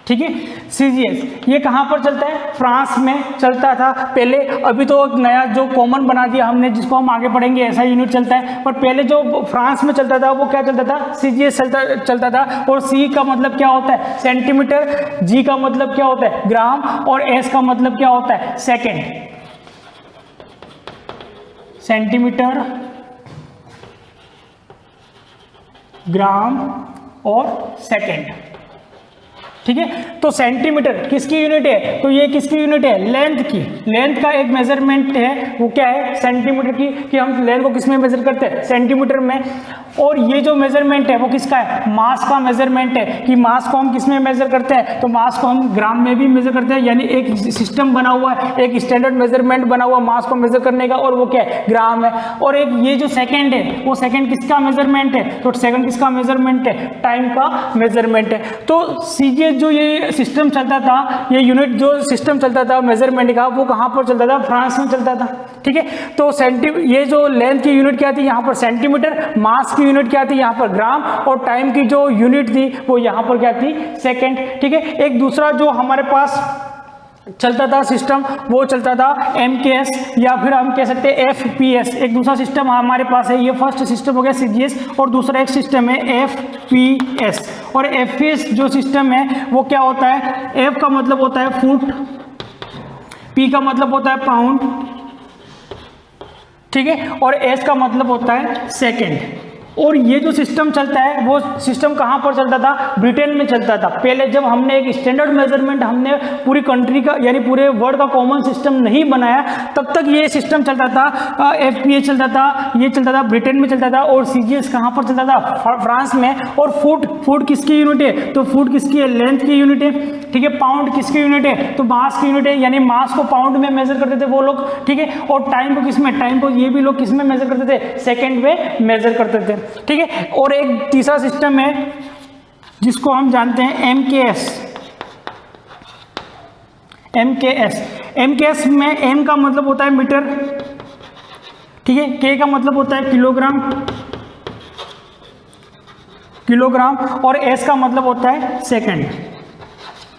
ठीक है। CGS ये कहाँ पर चलता है? फ्रांस में चलता था पहले, अभी तो एक नया जो कॉमन बना दिया हमने, जिसको हम आगे पढ़ेंगे, ऐसा यूनिट चलता है। पर पहले जो फ्रांस में चलता था वो क्या चलता था? CGS चलता था। और C का मतलब क्या होता है? सेंटीमीटर, G का मतलब क्या होता है? ग्राम, और S का मतलब क्या होता है? सेकेंड, सेंटीमीटर, ग्राम और सेकेंड, ठीक है। तो सेंटीमीटर किसकी यूनिट है? तो ये किसकी यूनिट है? लेंथ की। लेंथ का एक मेजरमेंट है, वो क्या है? सेंटीमीटर की, कि हम लेंथ को किस में मेजर करते हैं? सेंटीमीटर में। और ये जो मेजरमेंट है वो किसका है? मास का मेजरमेंट है, कि मास को हम किस में मेजर करते हैं? तो मास को हम ग्राम में भी मेजर करते हैं, यानी एक सिस्टम बना हुआ है, एक स्टैंडर्ड मेजरमेंट बना हुआ मास को मेजर करने का, और वो क्या है? ग्राम है। और एक ये जो सेकेंड है, वो सेकेंड किसका मेजरमेंट है? तो सेकेंड किसका मेजरमेंट है? टाइम का मेजरमेंट है। तो CGS जो ये सिस्टम चलता था, ये यूनिट जो सिस्टम चलता था मेजरमेंट का, वो कहाँ पर चलता था? फ्रांस में चलता था, ठीक है। तो ये जो लेंथ की यूनिट क्या थी यहाँ पर? सेंटीमीटर। मास की यूनिट क्या थी यहाँ पर? ग्राम। और टाइम की जो यूनिट थी वो यहाँ पर क्या थी? सेकेंड, ठीक है। एक दूसरा जो हमारे पास चलता था सिस्टम, वो चलता था MKS, या फिर हम कह सकते हैं FPS। एक दूसरा सिस्टम हमारे पास है, ये फर्स्ट सिस्टम हो गया CGS, और दूसरा एक सिस्टम है FPS। और FPS जो सिस्टम है वो क्या होता है? F का मतलब होता है फुट, P का मतलब होता है पाउंड, ठीक है, और S का मतलब होता है सेकेंड। और ये जो सिस्टम चलता है वो सिस्टम कहाँ पर चलता था? ब्रिटेन में चलता था। पहले जब हमने एक स्टैंडर्ड मेजरमेंट, हमने पूरी कंट्री का यानी पूरे वर्ल्ड का कॉमन सिस्टम नहीं बनाया, तब तक ये सिस्टम चलता था। FPS चलता था, ये चलता था, ब्रिटेन में चलता था। और CGS कहाँ पर चलता था? फ्रांस में। और फुट किसकी यूनिट है? तो फुट किसकी है? लेंथ की यूनिट है, ठीक है। पाउंड किसकी यूनिट है? तो मास की यूनिट है, यानी मास को पाउंड में मेजर करते थे वो लोग, ठीक है। और टाइम को किस में? टाइम को ये भी लोग किस में मेजर करते थे? सेकेंड में मेजर करते थे, ठीक है। और एक तीसरा सिस्टम है जिसको हम जानते हैं MKS। MKS में M का मतलब होता है मीटर, ठीक है। K का मतलब होता है किलोग्राम, और S का मतलब होता है सेकंड।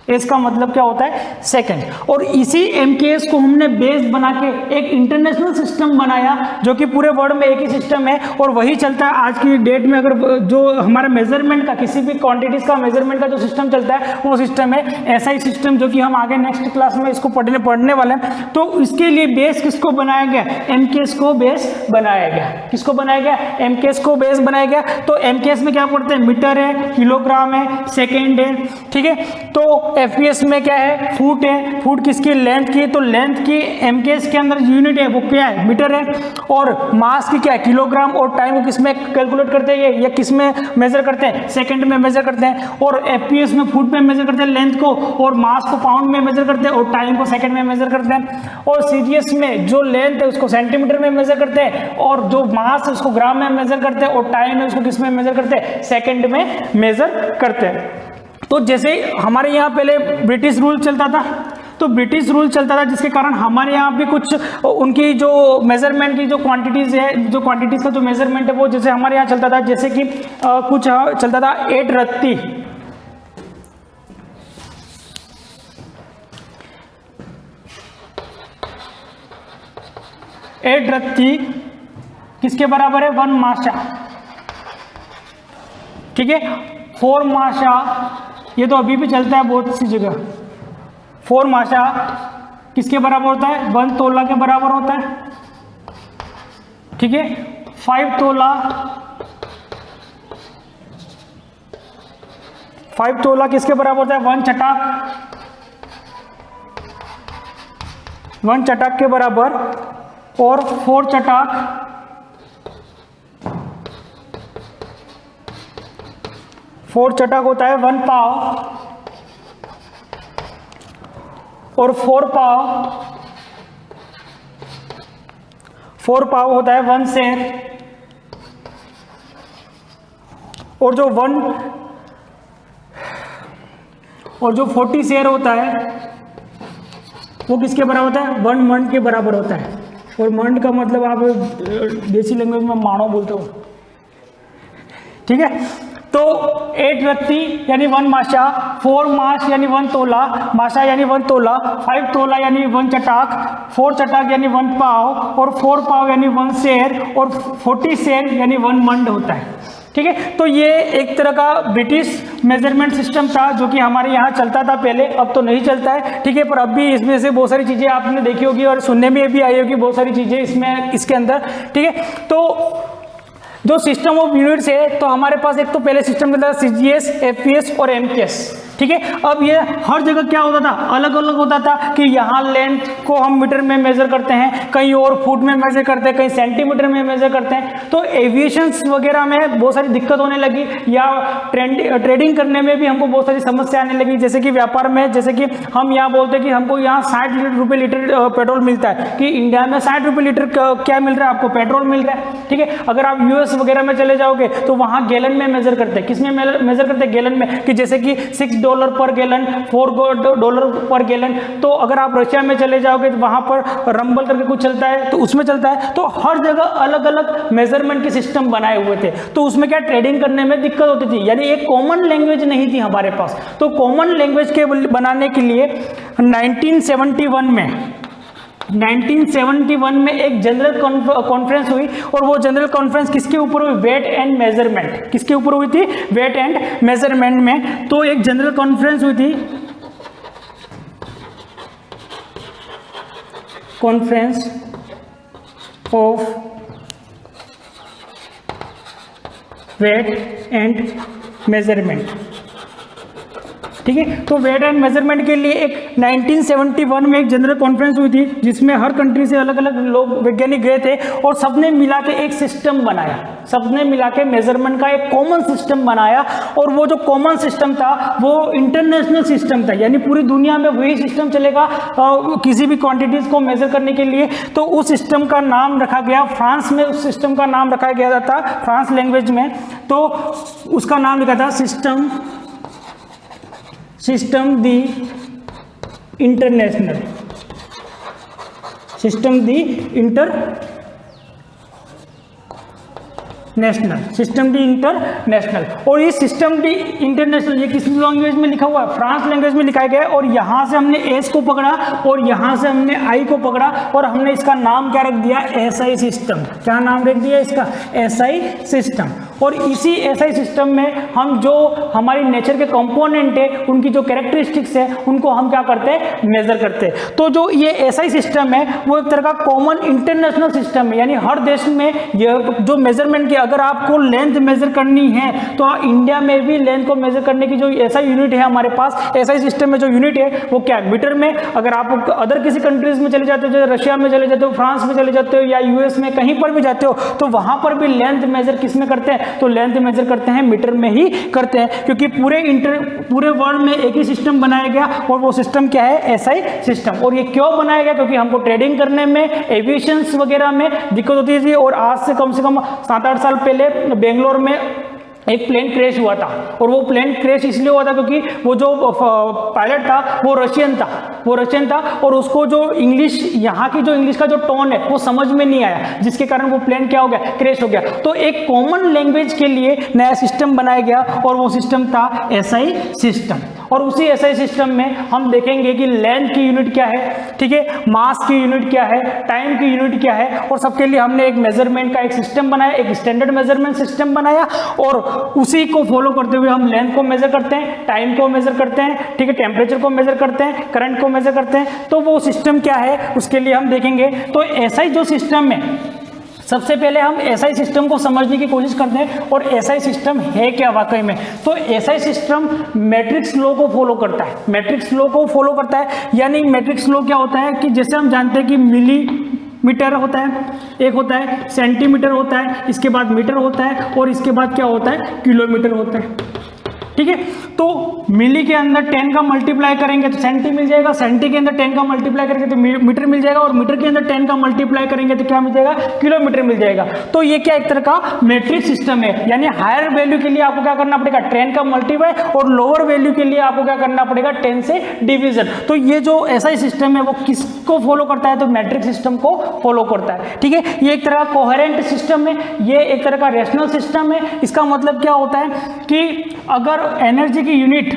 S का मतलब क्या होता है? सेकंड। और इसी MKS को हमने बेस बना के एक इंटरनेशनल सिस्टम बनाया, जो कि पूरे वर्ल्ड में एक ही सिस्टम है, और वही चलता है आज की डेट में। अगर जो हमारा मेजरमेंट का, किसी भी क्वांटिटीज का मेजरमेंट का जो सिस्टम चलता है, वो सिस्टम है SI सिस्टम, जो कि हम आगे नेक्स्ट क्लास में इसको पढ़ने वाले हैं। तो इसके लिए बेस किसको बनाया गया? MKS को बेस बनाया गया। किसको बनाया गया? MKS को बेस बनाया गया। तो MKS में क्या पढ़ते हैं? मीटर है, किलोग्राम है, सेकेंड है, ठीक है। तो FPS में क्या है? फुट है। फुट किसकी? लेंथ की। तो लेंथ की MKS के अंदर यूनिट है वो क्या है? मीटर है। और मास की क्या है? किलोग्राम। और टाइम को किस में कैलकुलेट करते हैं या किस में मेजर करते हैं? सेकंड में मेजर करते हैं। और FPS में फुट में मेजर करते हैं लेंथ को, और मास को पाउंड में मेजर करते हैं, और टाइम को सेकंड में मेजर करते हैं। और CGS में जो लेंथ है उसको सेंटीमीटर में मेजर करते हैं, और जो मास है उसको ग्राम में मेजर करते हैं, और टाइम है उसको किस में मेजर करते हैं? सेकंड में मेजर करते हैं। तो जैसे हमारे यहाँ पहले ब्रिटिश रूल चलता था, तो ब्रिटिश रूल चलता था, जिसके कारण हमारे यहाँ भी कुछ उनकी जो मेजरमेंट की जो क्वांटिटीज है, जो क्वांटिटीज का जो मेजरमेंट है वो जैसे हमारे यहाँ चलता था, जैसे कि कुछ चलता था 8 रत्ती। 8 रत्ती किसके बराबर है? 1 माशा, ठीक है। 4 माशा, ये तो अभी भी चलता है बहुत सी जगह। 4 माशा किसके बराबर होता है? 1 तोला के बराबर होता है, ठीक है। 5 तोला, 5 तोला किसके बराबर होता है? 1 चटाक, 1 चटाक के बराबर। और 4 चटाक 4 चटक होता है 1 पाव, और 4 पाव होता है 1 सेर, और जो 40 शेयर होता है वो किसके बराबर होता है? 1 मंड के बराबर होता है। और मंड का मतलब आप देसी लैंग्वेज में माणो बोलते हो, ठीक है। तो 8 रत्ती यानी 1 माशा, 4 माश यानी 1 तोला, माशा यानी 1 तोला, 5 तोला यानी 1 चटाक, 4 चटाक यानी 1 पाव, और 4 पाव यानी 1 शेर, और 40 शेर यानी 1 मंड होता है, ठीक है। तो ये एक तरह का ब्रिटिश मेजरमेंट सिस्टम था जो कि हमारे यहाँ चलता था पहले, अब तो नहीं चलता है, ठीक है। पर अब भी इसमें से बहुत सारी चीज़ें आपने देखी होगी और सुनने में भी आई होगी बहुत सारी चीज़ें इसके अंदर, ठीक है। तो जो सिस्टम ऑफ यूनिट्स है, तो हमारे पास एक तो पहले सिस्टम था CGS, FPS और MKS, ठीक है। अब ये हर जगह क्या होता था? अलग अलग होता था कि यहाँ लेंथ को हम मीटर में मेजर करते हैं, कहीं और फुट में मेजर करते हैं, कहीं सेंटीमीटर में मेजर करते हैं। तो एविएशंस वगैरह में बहुत सारी दिक्कत होने लगी, या ट्रेडिंग करने में भी हमको बहुत सारी समस्या आने लगी। जैसे कि व्यापार में, जैसे कि हम यहाँ बोलते हैं कि हमको यहाँ 60 रुपये लीटर पेट्रोल मिलता है, कि इंडिया में 60 रुपये लीटर क्या मिल रहा है आपको? पेट्रोल मिल रहा है, ठीक है। अगर आप US वगैरह में चले जाओगे तो वहाँ गैलन में मेजर करते हैं। किस में मेजर करते हैं? गैलन में, कि जैसे कि $6 पर गैलन, $4 पर गैलन। तो अगर आप रशिया में चले जाओगे तो वहाँ पर रंबल करके कुछ चलता है, तो उसमें चलता है। तो हर जगह अलग अलग मेजरमेंट के सिस्टम बनाए हुए थे। तो उसमें क्या ट्रेडिंग करने में दिक्कत होती थी, यानी एक कॉमन लैंग्वेज नहीं थी हमारे पास। तो कॉमन लैंग्वेज के बनाने के लिए 1971 में एक जनरल कॉन्फ्रेंस हुई, और वो जनरल कॉन्फ्रेंस किसके ऊपर हुई? Weight and measurement. किसके ऊपर हुई थी? वेट एंड मेजरमेंट में। तो एक जनरल कॉन्फ्रेंस हुई थी, conference of weight and measurement, ठीक है। तो वेट एंड मेजरमेंट के लिए एक 1971 में एक जनरल कॉन्फ्रेंस हुई थी, जिसमें हर कंट्री से अलग अलग लोग वैज्ञानिक गए थे, और सबने मिला के एक सिस्टम बनाया। सबने मिला के मेजरमेंट का एक कॉमन सिस्टम बनाया, और वो जो कॉमन सिस्टम था वो इंटरनेशनल सिस्टम था, यानी पूरी दुनिया में वही सिस्टम चलेगा किसी भी क्वांटिटीज को मेजर करने के लिए। तो उस सिस्टम का नाम रखा गया, फ्रांस में उस सिस्टम का नाम रखा गया था, फ्रांस लैंग्वेज में। तो उसका नाम लिखा था सिस्टम दी इंटरनेशनल, सिस्टम दी इंटरनेशनल। और ये सिस्टम दी इंटरनेशनल ये किस लैंग्वेज में लिखा हुआ है? फ्रांस लैंग्वेज में लिखा गया है। और यहाँ से हमने एस को पकड़ा, और यहाँ से हमने आई को पकड़ा, और हमने इसका नाम क्या रख दिया? SI system. क्या नाम रख दिया इसका? SI system. और इसी SI सिस्टम में हम जो हमारी नेचर के कंपोनेंट है, उनकी जो कैरेक्टरिस्टिक्स है, उनको हम क्या करते हैं? मेजर करते हैं। तो जो ये SI सिस्टम है वो एक तरह का कॉमन इंटरनेशनल सिस्टम है, यानी हर देश में ये जो मेजरमेंट की, अगर आपको लेंथ मेजर करनी है तो इंडिया में भी लेंथ को मेजर करने की जो SI यूनिट है हमारे पास, SI सिस्टम में जो यूनिट है वो क्या? मीटर में। अगर आप अदर किसी कंट्रीज में चले जाते हो, जैसे रशिया में चले जाते हो, फ्रांस में चले जाते हो, या US में कहीं पर भी जाते हो, तो वहां पर भी लेंथ मेजर किस में करते हैं? तो लेंथ मेजर करते हैं मीटर में ही करते हैं, क्योंकि पूरे वर्ल्ड में एक ही सिस्टम बनाया गया, और वो सिस्टम क्या है? SI system. और ये क्यों बनाया गया? क्योंकि हमको ट्रेडिंग करने में, एविएशंस वगैरह में दिक्कत होती थी। और आज से कम 7-8 साल पहले बेंगलोर में एक प्लेन क्रैश हुआ था, और वो प्लेन क्रैश इसलिए हुआ था क्योंकि वो जो पायलट था वो रशियन था, और उसको जो इंग्लिश, यहाँ की जो इंग्लिश का जो टोन है वो समझ में नहीं आया, जिसके कारण वो प्लेन क्या हो गया? क्रैश हो गया। तो एक कॉमन लैंग्वेज के लिए नया सिस्टम बनाया गया, और वो सिस्टम था SI सिस्टम। और उसी SI सिस्टम में हम देखेंगे कि लेंथ की यूनिट क्या है, ठीक है, मास की यूनिट क्या है, टाइम की यूनिट क्या है, और सबके लिए हमने एक मेजरमेंट का एक सिस्टम बनाया, एक स्टैंडर्ड मेजरमेंट सिस्टम बनाया, और उसी को फॉलो करते हुए हम लेंथ को मेजर करते हैं, टाइम को मेजर करते हैं, ठीक है, टेम्परेचर को मेजर करते हैं, करंट को मेजर करते हैं। तो वो सिस्टम क्या है उसके लिए हम देखेंगे। तो SI जो सिस्टम है, सबसे पहले हम SI सिस्टम को समझने की कोशिश करते हैं, और SI सिस्टम है क्या वाकई में। तो SI सिस्टम मैट्रिक्स लॉ को फॉलो करता है, यानी मैट्रिक्स लॉ क्या होता है कि जैसे हम जानते हैं कि मिलीमीटर होता है, एक होता है सेंटीमीटर होता है, इसके बाद मीटर होता है, और इसके बाद क्या होता है? किलोमीटर होता है। ठीक है। तो मिली के अंदर 10 का मल्टीप्लाई करेंगे तो सेंटी मिल जाएगा, सेंटी के अंदर 10 का मल्टीप्लाई करेंगे तो मीटर मिल जाएगा, और मीटर के अंदर 10 का मल्टीप्लाई करेंगे तो क्या मिल जाएगा, किलोमीटर मिल जाएगा। तो ये क्या एक तरह का मैट्रिक्स सिस्टम है, यानी हायर वैल्यू के लिए आपको क्या करना पड़ेगा, 10 का मल्टीप्लाई, और लोअर वैल्यू के लिए आपको क्या करना पड़ेगा, 10 से डिवीजन। तो ये जो ऐसा ही सिस्टम है वो किसको फॉलो करता है, तो मैट्रिक्स सिस्टम को फॉलो करता है। ठीक है, ये एक तरह का कोहेरेंट सिस्टम है, ये एक तरह का रेशनल सिस्टम है। इसका मतलब क्या होता है कि अगर एनर्जी की यूनिट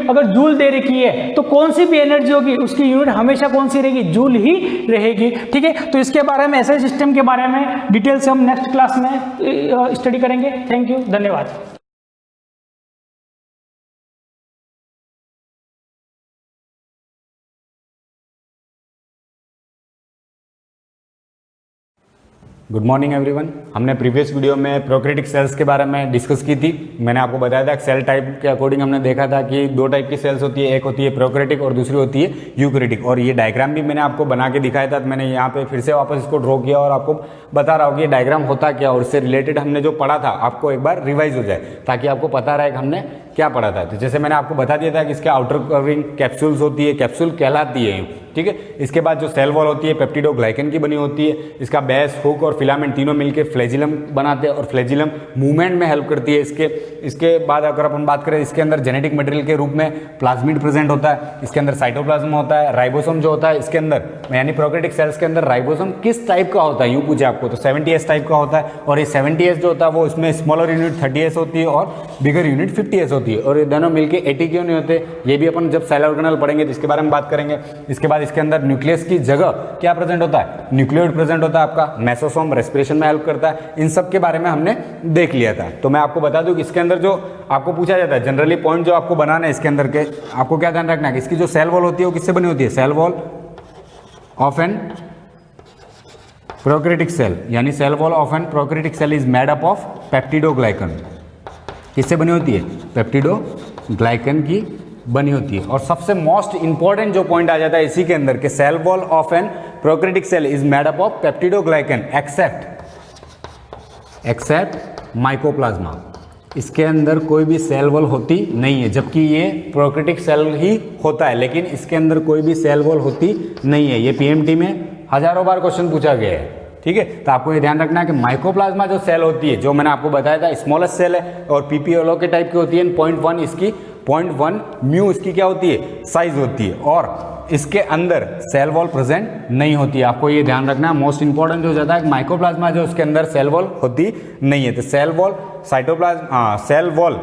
अगर जूल दे रखी है तो कौन सी भी एनर्जी होगी उसकी यूनिट हमेशा कौन सी रहेगी, जूल ही रहेगी। ठीक है, तो इसके बारे में, ऐसे सिस्टम के बारे में डिटेल से हम नेक्स्ट क्लास में स्टडी करेंगे। थैंक यू, धन्यवाद। Good morning everyone. हमने प्रीवियस वीडियो में प्रोकैरियोटिक सेल्स के बारे में डिस्कस की थी। मैंने आपको बताया था सेल टाइप के अकॉर्डिंग हमने देखा था कि दो टाइप की सेल्स होती है, एक होती है प्रोकैरियोटिक और दूसरी होती है यूकैरियोटिक। और ये डायग्राम भी मैंने आपको बना के दिखाया था, तो मैंने यहाँ पे फिर से वापस इसको ड्रॉ किया और आपको बता रहा हूँ कि ये डायग्राम होता क्या, और इससे रिलेटेड हमने जो पढ़ा था आपको एक बार रिवाइज हो जाए, ताकि आपको पता रहे कि हमने क्या पढ़ा था। तो जैसे मैंने आपको बता दिया था कि इसके आउटर कवरिंग कैप्सूल्स होती है, कैप्सूल कहलाती है, ठीक है। इसके बाद जो सेल वॉल होती है पेप्टिडोग्लाइकन की बनी होती है। इसका बेस, हुक और फिलामेंट तीनों मिलकर फ्लैजिलम बनाते हैं और फ्लैजिलम मूवमेंट में हेल्प करती है। इसके बाद अगर अपन बात करें, इसके अंदर जेनेटिक मटेरियल के रूप में प्लाज्मिड प्रेजेंट होता है, इसके अंदर साइटोप्लाज्म होता है, राइबोसोम जो होता है इसके अंदर, यानी प्रोकैरियोटिक सेल्स के अंदर राइबोसोम किस टाइप का होता है, यूं पूछे आपको तो 70S टाइप का होता है। और ये 70S जो होता है वो इसमें स्मॉलर यूनिट 30S होती है और बिगर यूनिट 50S होती है, और ये दोनों मिलकर 80 क्यों नहीं होते, ये भी अपन जब सेल ऑर्गेनल पढ़ेंगे तो इसके बारे में बात करेंगे। इसके बाद इसके अंदर न्यूक्लियस की जगह क्या प्रेजेंट होता है, न्यूक्लियोइड प्रेजेंट होता है आपका, मेसोसोम रेस्पिरेशन में हेल्प करता है। इन सब के बारे में हमने देख लिया था। तो मैं आपको बता दूं कि इसके अंदर जो आपको पूछा जाता है जनरली पॉइंट जो आपको बनाना है इसके अंदर के, आपको क्या ध्यान रखना है कि इसकी जो सेल वॉल होती है वो किससे बनी होती है, cell wall of an prokaryotic cell, यानी cell wall of an prokaryotic cell is made up of peptidoglycan. किससे बनी होती है, पेप्टिडोग्लाइकन की बनी होती है। और सबसे मोस्ट इंपॉर्टेंट जो पॉइंट आ जाता है इसी के अंदर के cell wall of an prokaryotic cell is made up of peptidoglycan except mycoplasma. इसके अंदर कोई भी सेल वॉल होती नहीं है, जबकि ये प्रोकैरियोटिक सेल ही होता है, लेकिन इसके अंदर कोई भी सेल वॉल होती नहीं है। ये पीएमटी में हजारों बार क्वेश्चन पूछा गया है, ठीक है। तो आपको ये ध्यान रखना है कि माइकोप्लाज्मा जो सेल होती है, जो मैंने आपको बताया था स्मॉलेस्ट सेल है और पीपीएलओ के टाइप की होती है, 0.1 इसकी 0.1 म्यू इसकी क्या होती है, साइज होती है, और इसके अंदर सेल वॉल प्रेजेंट नहीं होती है। आपको ये ध्यान रखना है, मोस्ट इंपॉर्टेंट हो जाता है माइकोप्लाज्मा जो उसके अंदर सेल वॉल होती नहीं है। तो cell wall cell wall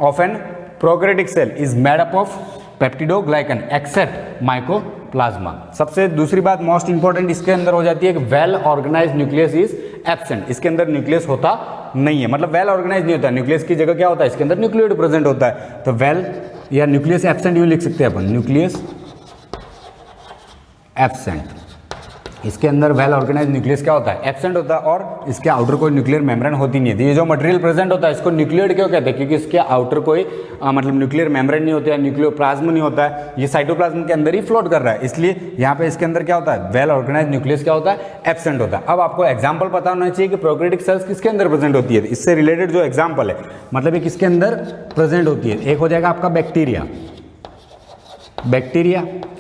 of an prokaryotic cell is made up of peptidoglycan except mycoplasma. सबसे दूसरी बात मोस्ट इंपॉर्टेंट इसके अंदर हो जाती है कि well organized nucleus is absent. इसके अंदर न्यूक्लियस होता नहीं है, मतलब वेल ऑर्गेनाइज नहीं होता। न्यूक्लियस की जगह क्या होता है, इसके अंदर न्यूक्लियोइड प्रेजेंट होता है। तो वेल या न्यूक्लियस एब्सेंट यूं लिख सकते हैं अपन, न्यूक्लियस एब्सेंट। इसके अंदर वेल ऑर्गेनाइज न्यूक्लियस क्या होता है, एब्सेंट होता है, और इसके आउटर कोई न्यूक्लियर मेम्ब्रेन होती नहीं है। ये जो मटेरियल प्रेजेंट होता है इसको न्यूक्लियोइड क्यों कहते हैं, क्योंकि इसके आउटर कोई मतलब न्यूक्लियर मेम्ब्रेन नहीं होता है, न्यूक्लियोप्लाज्म नहीं होता है, ये साइटोप्लाज्म के अंदर ही फ्लोट कर रहा है। इसलिए यहाँ पे इसके अंदर क्या होता है, वेल ऑर्गेनाइज न्यूक्लियस क्या होता है, एब्सेंट होता है। अब आपको एग्जाम्पल पता होना चाहिए कि प्रोकैरियोटिक सेल्स किसके अंदर प्रेजेंट होती है। इससे रिलेटेड जो एग्जाम्पल है, मतलब ये किसके अंदर प्रेजेंट होती है। एक हो जाएगा आपका बैक्टीरिया,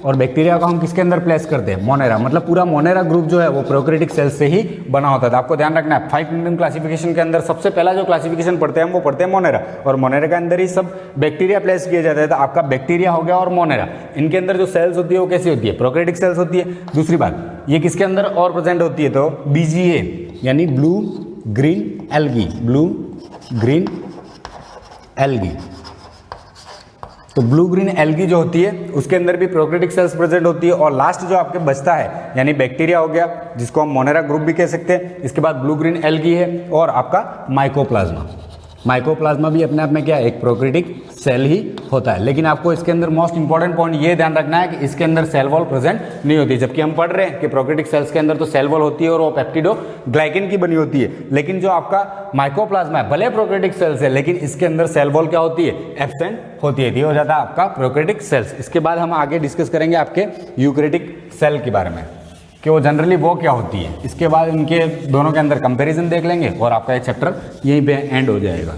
और बैक्टीरिया को हम किसके अंदर प्लेस करते हैं, मोनेरा। मतलब पूरा मोनेरा ग्रुप जो है वो प्रोकैरियोटिक सेल्स से ही बना होता था। आपको ध्यान रखना है 5 किंगडम क्लासिफिकेशन के अंदर सबसे पहला जो क्लासिफिकेशन पढ़ते हैं हम वो पढ़ते हैं मोनेरा, और मोनेरा के अंदर ही सब बैक्टीरिया प्लेस किए जाते हैं। तो आपका बैक्टीरिया हो गया और मोनेरा, इनके अंदर जो सेल्स होती है वो कैसी होती है, प्रोकैरियोटिक सेल्स होती है। दूसरी बात, ये किसके अंदर और प्रेजेंट होती है, तो BGA यानी blue green algae, blue green algae. तो ब्लू ग्रीन एल्गी जो होती है उसके अंदर भी प्रोकैरियोटिक सेल्स प्रेजेंट होती है। और लास्ट जो आपके बचता है यानी बैक्टीरिया हो गया, जिसको हम मोनेरा ग्रुप भी कह सकते हैं। इसके बाद ब्लू ग्रीन एल्गी है और आपका माइकोप्लाज्मा। माइकोप्लाज्मा भी अपने आप में क्या है, एक प्रोकैरियोटिक सेल ही होता है। लेकिन आपको इसके अंदर मोस्ट इंपॉर्टेंट पॉइंट ये ध्यान रखना है कि इसके अंदर सेल वॉल प्रेजेंट नहीं होती, जबकि हम पढ़ रहे हैं कि प्रोकैरियोटिक सेल्स के अंदर तो सेल वॉल होती है और वो पेप्टिडोग्लाइकन की बनी होती है। लेकिन जो आपका माइकोप्लाज्मा है, भले प्रोकैरियोटिक सेल्स है, लेकिन इसके अंदर सेल वॉल क्या होती है, एब्सेंट होती है। ये हो जाता है आपका प्रोकैरियोटिक सेल्स। इसके बाद हम आगे डिस्कस करेंगे आपके यूकैरियोटिक सेल के बारे में कि वो जनरली वो क्या होती है। इसके बाद इनके दोनों के अंदर कंपैरिजन देख लेंगे और आपका ये चैप्टर यहीं पे एंड हो जाएगा।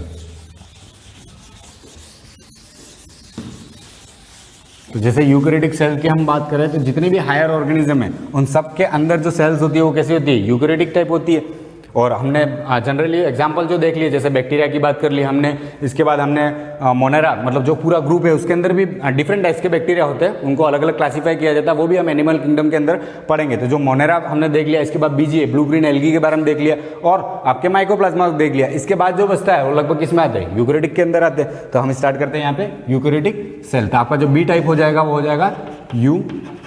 तो जैसे यूकैरियोटिक सेल की हम बात करें तो जितने भी हायर ऑर्गेनिज्म है उन सब के अंदर जो सेल्स होती है वो कैसी होती है, यूकैरियोटिक टाइप होती है। और हमने जनरली एग्जांपल जो देख लिए, जैसे बैक्टीरिया की बात कर ली हमने, इसके बाद हमने मोनेरा मतलब जो पूरा ग्रुप है उसके अंदर भी डिफरेंट टाइप्स के बैक्टीरिया होते हैं, उनको अलग अलग क्लासीफाई किया जाता है, वो भी हम एनिमल किंगडम के अंदर पढ़ेंगे। तो जो मोनेरा हमने देख लिया, इसके बाद बीजीए ब्लू ग्रीन एल्गी के बारे में देख लिया, और आपके माइकोप्लाज्मा देख लिया। इसके बाद जो बचता है वो लगभग किसमें आते हैं, यूकैरियोटिक के अंदर आते हैं। तो हम स्टार्ट करते हैं यहाँ पे यूकैरियोटिक सेल। तो आपका जो बी टाइप हो जाएगा वो हो जाएगा यूकैरियोटिक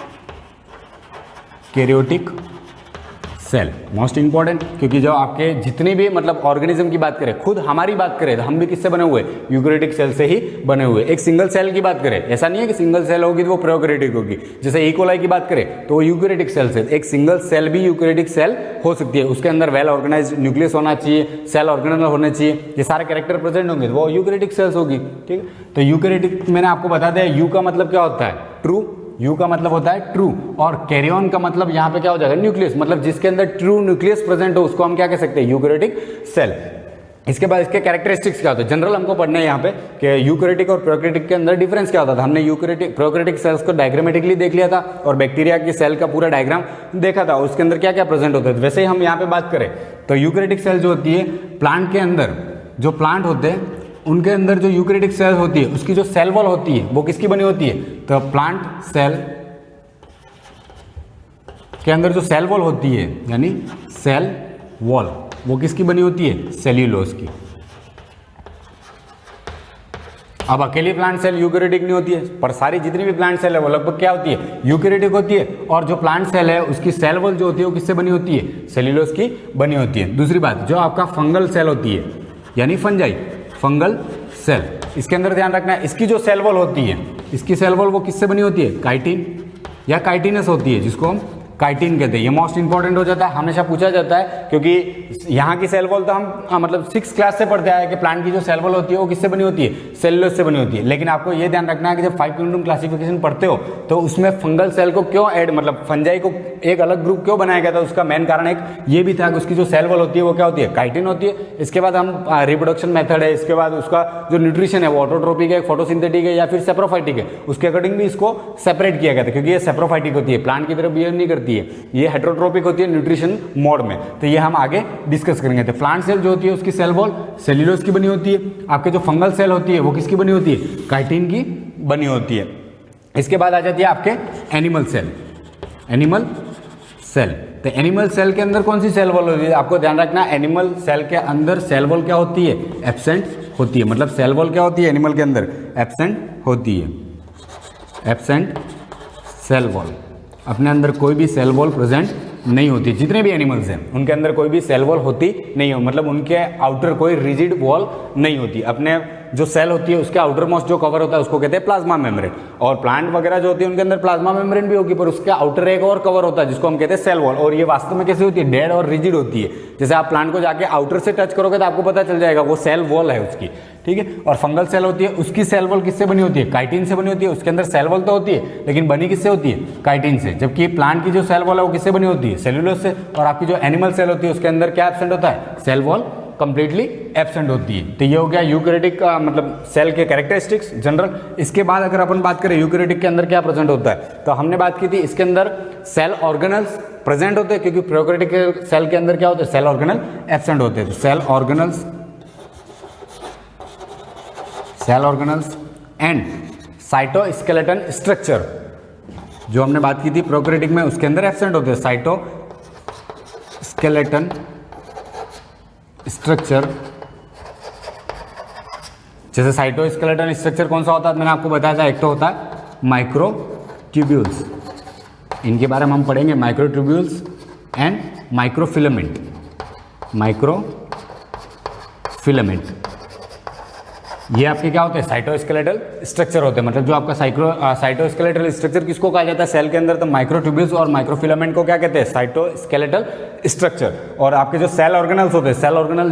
सेल, मोस्ट इंपॉर्टेंट, क्योंकि जो आपके जितने भी मतलब ऑर्गेनिज्म की बात करें, खुद हमारी बात करें तो हम भी किससे बने हुए, यूकैरियोटिक सेल से ही बने हुए। एक सिंगल सेल की बात करें, ऐसा नहीं है कि सिंगल सेल होगी तो वो प्रोकैरियोटिक होगी। जैसे इकोलाई की बात करें तो वो यूकैरियोटिक सेल से, एक सिंगल सेल भी यूकैरियोटिक सेल हो सकती है। उसके अंदर वेल ऑर्गेनाइज्ड न्यूक्लियस होना चाहिए, सेल ऑर्गेनल होने चाहिए, ये सारे कैरेक्टर प्रेजेंट होंगे तो वो यूकैरियोटिक सेल्स होगी। ठीक है, तो यूकैरियोटिक मैंने आपको बता दिया, यू का मतलब क्या होता है, ट्रू, यू का मतलब होता है ट्रू, और कैरियन का मतलब यहाँ पे क्या हो जाएगा, न्यूक्लियस, मतलब जिसके अंदर ट्रू न्यूक्लियस प्रेजेंट हो उसको हम क्या कह सकते हैं, यूकैरियोटिक सेल। इसके बाद इसके कैरेक्टरिस्टिक्स क्या होते हैं, जनरल हमको पढ़ना है यहाँ पे कि यूकैरियोटिक और प्रोकैरियोटिक के अंदर डिफरेंस क्या होता था। हमने यूकैरियोटिक प्रोकैरियोटिक सेल्स को डायग्रामेटिकली देख लिया था और बैक्टीरिया की सेल का पूरा डायग्राम देखा था, उसके अंदर क्या क्या प्रेजेंट होते थे। वैसे ही हम यहाँ पे बात करें तो यूकैरियोटिक सेल जो होती है प्लांट के अंदर, जो प्लांट होते हैं उनके अंदर जो यूकैरियोटिक सेल होती है उसकी जो सेल वॉल होती है वो किसकी बनी होती है, तो प्लांट सेल के अंदर जो सेल वॉल होती है यानी सेल वॉल वो किसकी बनी होती है, सेल्यूलोज की। अब अकेली प्लांट सेल यूकैरियोटिक नहीं होती है, पर सारी जितनी भी प्लांट सेल है वो लगभग क्या होती है, यूकैरियोटिक होती है। और जो प्लांट सेल है उसकी सेल वॉल जो होती है वो किससे बनी होती है, सेल्यूलोज की बनी होती है। दूसरी बात, जो आपका फंगल सेल होती है यानी फंजाई, फंगल सेल, इसके अंदर ध्यान रखना है इसकी जो सेल वॉल होती है, इसकी सेल वॉल वो किससे बनी होती है, काइटिन या काइटिनस होती है, जिसको हम काइटिन कहते हैं। ये मोस्ट इंपॉर्टेंट हो जाता है, हमेशा पूछा जाता है, क्योंकि यहाँ की सेल वॉल तो हम मतलब 6th क्लास से पढ़ते आए कि प्लांट की जो सेल वॉल होती है वो किससे बनी होती है, सेल्यूलोज से बनी होती है। लेकिन आपको ये ध्यान रखना है कि जब 5 किंगडम क्लासिफिकेशन पढ़ते हो तो उसमें फंगल सेल को क्यों ऐड, मतलब फंजाई को एक अलग ग्रुप क्यों बनाया गया था, उसका मेन कारण एक ये भी था कि उसकी जो सेल वॉल होती है वो क्या होती है, काइटिन होती है। इसके बाद हम रिप्रोडक्शन मेथड है, इसके बाद उसका जो न्यूट्रिशन है वो ऑटोट्रोपिक है, फोटोसिंथेटिक है या फिर सेप्रोफाइटिक है, उसके अकॉर्डिंग भी इसको सेपरेट किया गया था, क्योंकि ये सेप्रोफाइटिक होती है, प्लांट की तरफ बिहेव नहीं करती है, ये हेटेरोट्रोपिक होती है न्यूट्रिशन मोड में। तो ये हम आगे डिस्कस करेंगे। तो प्लांट सेल जो होती है उसकी सेल वॉल सेल्यूलोज की बनी होती है, आपके जो फंगल सेल होती है वो किसकी बनी होती है, काइटिन की बनी होती है। इसके बाद आ जाती है आपके एनिमल सेल, एनिमल सेल। तो एनिमल सेल के अंदर कौन सी सेल वॉल होती है, आपको ध्यान रखना, एनिमल सेल के अंदर सेल वॉल क्या होती है, एब्सेंट होती है। मतलब सेल वॉल क्या होती है एनिमल के अंदर, एब्सेंट होती है, एब्सेंट सेल वॉल, अपने अंदर कोई भी सेल वॉल प्रेजेंट नहीं होती। जितने भी एनिमल्स हैं उनके अंदर कोई भी सेल वॉल होती नहीं हो, मतलब उनके आउटर कोई रिजिड वॉल नहीं होती। अपने जो सेल होती है उसके आउटर मोस्ट जो कवर होता है उसको कहते हैं प्लाज्मा मेम्ब्रेन। और प्लांट वगैरह जो होती है उनके अंदर प्लाज्मा मेम्ब्रेन भी होगी, पर उसके आउटर एक और कवर होता है जिसको हम कहते हैं सेल वॉल। और ये वास्तव में कैसी होती है, डेड और रिजिड होती है। जैसे आप प्लांट को जाके आउटर से टच करोगे तो आपको पता चल जाएगा वो सेल वॉल है उसकी, ठीक है। और फंगल सेल होती है उसकी सेल वॉल किससे बनी होती है, काइटिन से बनी होती है। उसके अंदर सेल वॉल तो होती है लेकिन बनी किससे होती है, काइटिन से। जबकि प्लांट की जो सेल वॉल है वो किससे बनी होती है, सेल्यूलोज से। और आपकी जो एनिमल सेल होती है उसके अंदर क्या एब्सेंट होता है, सेल वॉल कंप्लीटली एब्सेंट होती है। तो ये हो गया यूकैरियोटिक का मतलब सेल के कैरेक्टरिस्टिक्स जनरल। इसके बाद अगर अपन बात करें यूकैरियोटिक के अंदर क्या प्रेजेंट होता है, तो हमने बात की थी इसके अंदर सेल ऑर्गेनल्स प्रेजेंट होते हैं, क्योंकि प्रोकैरियोटिक सेल के अंदर क्या होते हैं, सेल ऑर्गेनल एब्सेंट होते हैं। तो cell organelles and cytoskeleton structure जो हमने बात की थी प्रोकैरियोटिक में, उसके अंदर एब्सेंट होते हैं साइटोस्केलेटन स्ट्रक्चर। जैसे साइटोस्केलेटन स्ट्रक्चर कौन सा होता है, मैंने आपको बताया था, एक तो होता है माइक्रोट्यूब्यूल्स, इनके बारे में हम पढ़ेंगे, माइक्रोट्यूब्यूल्स एंड माइक्रोफिलामेंट। माइक्रोफिलामेंट ये आपके क्या होते हैं, साइटोस्केलेटल स्ट्रक्चर होते हैं। मतलब जो आपका साइटोस्केलेटल स्ट्रक्चर किसको कहा जाता है सेल के अंदर, तो माइक्रोट्यूब्यूल्स और माइक्रोफिलामेंट को क्या कहते हैं, साइटोस्केलेटल स्ट्रक्चर। और आपके जो सेल ऑर्गेनल्स होते हैं, सेल ऑर्गेनल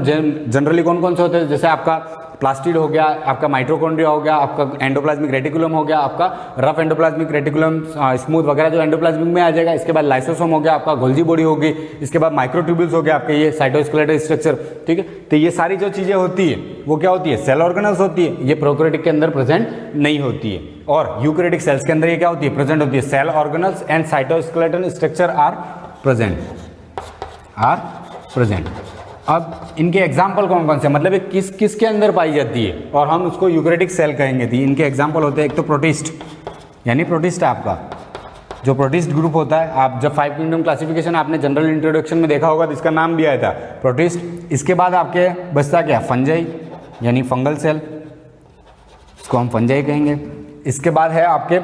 जनरली कौन कौन से होते हैं, जैसे आपका प्लास्टिड हो गया, आपका माइटोकॉन्ड्रिया हो गया, आपका एंडोप्लाज्मिक रेटिकुलम हो गया, आपका रफ एंडोप्लाज्मिक रेटिकुलम, स्मूथ वगैरह जो एंडोप्लाज्मिक में आ जाएगा। इसके बाद लाइसोसोम हो गया, आपका गोल्जी बॉडी होगी। इसके बाद माइक्रोट्यूब्यूल्स हो गया आपके ये साइटोस्केलेटल स्ट्रक्चर, ठीक है। तो ये सारी जो चीजें होती है वो क्या होती है, सेल ऑर्गेनल्स होती है। ये प्रोकैरियोटिक के अंदर प्रेजेंट नहीं होती है। और यूकैरियोटिक सेल्स के अंदर ये क्या होती है, प्रेजेंट होती है। Cell organelles and cytoskeleton structure are present. अब इनके एग्जाम्पल कौन कौन से, मतलब ये किस किस के अंदर पाई जाती है और हम उसको यूकैरियोटिक सेल कहेंगे। थी इनके एग्जाम्पल होते हैं, एक तो प्रोटिस्ट, यानी प्रोटिस्ट है आपका जो प्रोटिस्ट ग्रुप होता है। आप जब 5 किंगडम क्लासिफिकेशन आपने जनरल इंट्रोडक्शन में देखा होगा तो इसका नाम भी आया था प्रोटिस्ट। इसके बाद आपके बचता क्या, फंजाई यानी फंगल सेल, इसको हम फंजाई कहेंगे। इसके बाद है आपके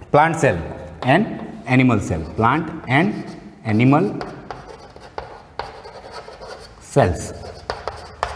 plant cell and animal cell, plant and animal cells.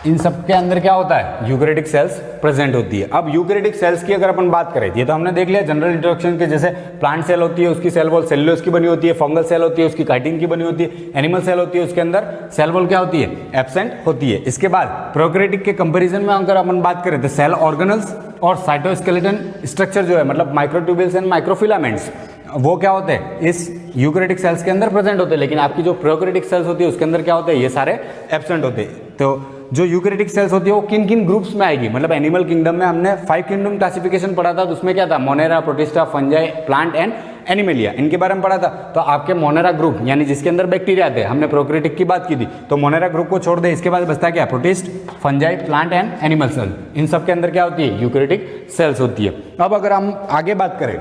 इन सब के अंदर क्या होता है, यूकैरियोटिक सेल्स प्रेजेंट होती है। अब यूकैरियोटिक सेल्स की अगर अपन बात करें, ये तो हमने देख लिया जनरल इंट्रोडक्शन के, जैसे प्लांट सेल होती है उसकी सेल वॉल सेल्यूलोज की बनी होती है, फंगल सेल होती है उसकी काइटिन की बनी होती है, एनिमल सेल होती है उसके अंदर सेल वॉल क्या होती है, एब्सेंट होती है। इसके बाद प्रोकैरियोटिक के कंपेरिजन में अगर अपन बात करें तो सेल ऑर्गेनल्स और साइटोस्केलेटन स्ट्रक्चर जो है, मतलब माइक्रोट्यूब्यूल्स एंड माइक्रोफिलामेंट्स, वो क्या होते हैं इस यूकैरियोटिक सेल्स के अंदर प्रेजेंट होते हैं। लेकिन आपकी जो प्रोकैरियोटिक सेल्स होती है उसके अंदर क्या होते हैं, ये सारे एब्सेंट होते हैं। तो जो यूकैरियोटिक सेल्स होती है वो किन किन ग्रुप्स में आएगी, मतलब एनिमल किंगडम में हमने 5 किंगडम क्लासिफिकेशन पढ़ा था तो उसमें क्या था, Monera, protista, fungi, plant and Animalia, इनके बारे में पढ़ा था। तो आपके मोनेरा ग्रुप यानी जिसके अंदर बैक्टीरिया थे, हमने प्रोकैरियोटिक की बात की थी, तो मोनेरा ग्रुप को छोड़ दे, इसके बाद बचता क्या, protist, fungi, plant and animal cell. इन सब के अंदर क्या होती है, यूकैरियोटिक सेल्स होती है। अब अगर हम आगे बात करें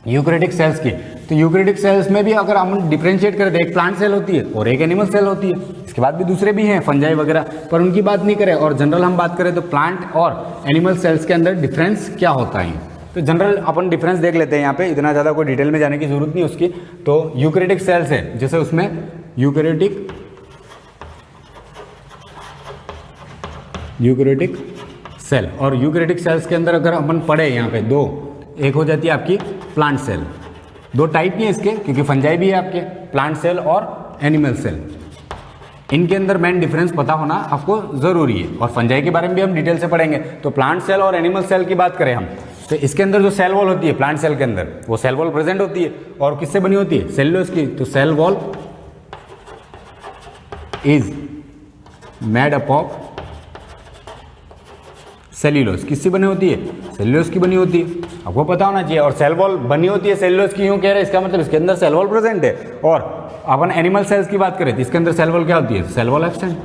यूकैरियोटिक सेल्स की, तो यूकैरियोटिक सेल्स में भी अगर हम डिफरेंशिएट करें तो एक प्लांट सेल होती है और एक एनिमल सेल होती है। इसके बाद भी दूसरे भी हैं फंजाई वगैरह, पर उनकी बात नहीं करें। और जनरल हम बात करें तो प्लांट और एनिमल सेल्स के अंदर डिफरेंस क्या होता है, तो जनरल अपन डिफरेंस देख लेते हैं यहाँ पे, इतना ज़्यादा कोई डिटेल में जाने की जरूरत नहीं उसकी। तो यूकैरियोटिक सेल्स है, जैसे उसमें यूकैरियोटिक सेल, और यूकैरियोटिक सेल्स के अंदर अगर अपन पढ़े यहाँ पे दो, एक हो जाती है आपकी प्लांट सेल, दो टाइप ही है इसके क्योंकि फंजाई भी है आपके, प्लांट सेल और एनिमल सेल। इनके अंदर मेन डिफरेंस पता होना आपको जरूरी है, और फंजाई के बारे में भी हम डिटेल से पढ़ेंगे। तो प्लांट सेल और एनिमल सेल की बात करें हम, तो इसके अंदर जो सेल वॉल होती है प्लांट सेल के अंदर, वो सेल वॉल प्रेजेंट होती है और किससे बनी होती है, सेल्यूलोज की। तो cell wall is made up of cellulose, किससे बनी होती है, सेल्यूलोज की बनी होती है, आपको पता होना चाहिए। और सेल वॉल बनी होती है सेल्यूलोज की, यूं कह रहे हैं, इसका मतलब इसके अंदर सेल वॉल प्रेजेंट है। और अपन एनिमल सेल्स की बात करें तो इसके अंदर सेल वॉल क्या होती है, cell wall absent,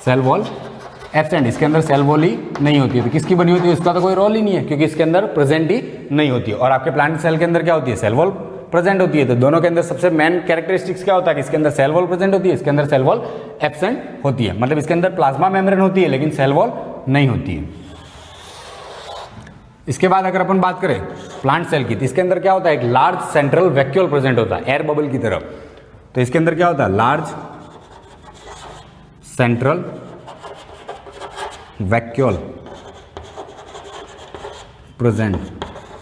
cell wall absent, इसके अंदर सेल वॉल ही नहीं होती है। तो किसकी बनी होती है, उसका तो कोई रोल ही नहीं है क्योंकि इसके अंदर प्रेजेंट ही नहीं होती है। और आपके प्लांट सेल के अंदर क्या होती है, सेल वॉल प्रेजेंट होती है। तो दोनों के अंदर सबसे मेन कैरेक्टरिस्टिक्स क्या होता है कि इसके अंदर सेल वॉल प्रेजेंट होती है, इसके अंदर सेल वॉल एब्सेंट होती है। मतलब इसके अंदर प्लाज्मा मेम्ब्रेन होती है लेकिन सेल वॉल नहीं होती है। इसके बाद अगर अपन बात करें प्लांट सेल की, तो इसके अंदर क्या होता है, एक लार्ज सेंट्रल वैक्यूल प्रेजेंट होता है, एयर बबल की तरफ। तो इसके अंदर क्या होता है, लार्ज सेंट्रल वैक्यूल प्रेजेंट,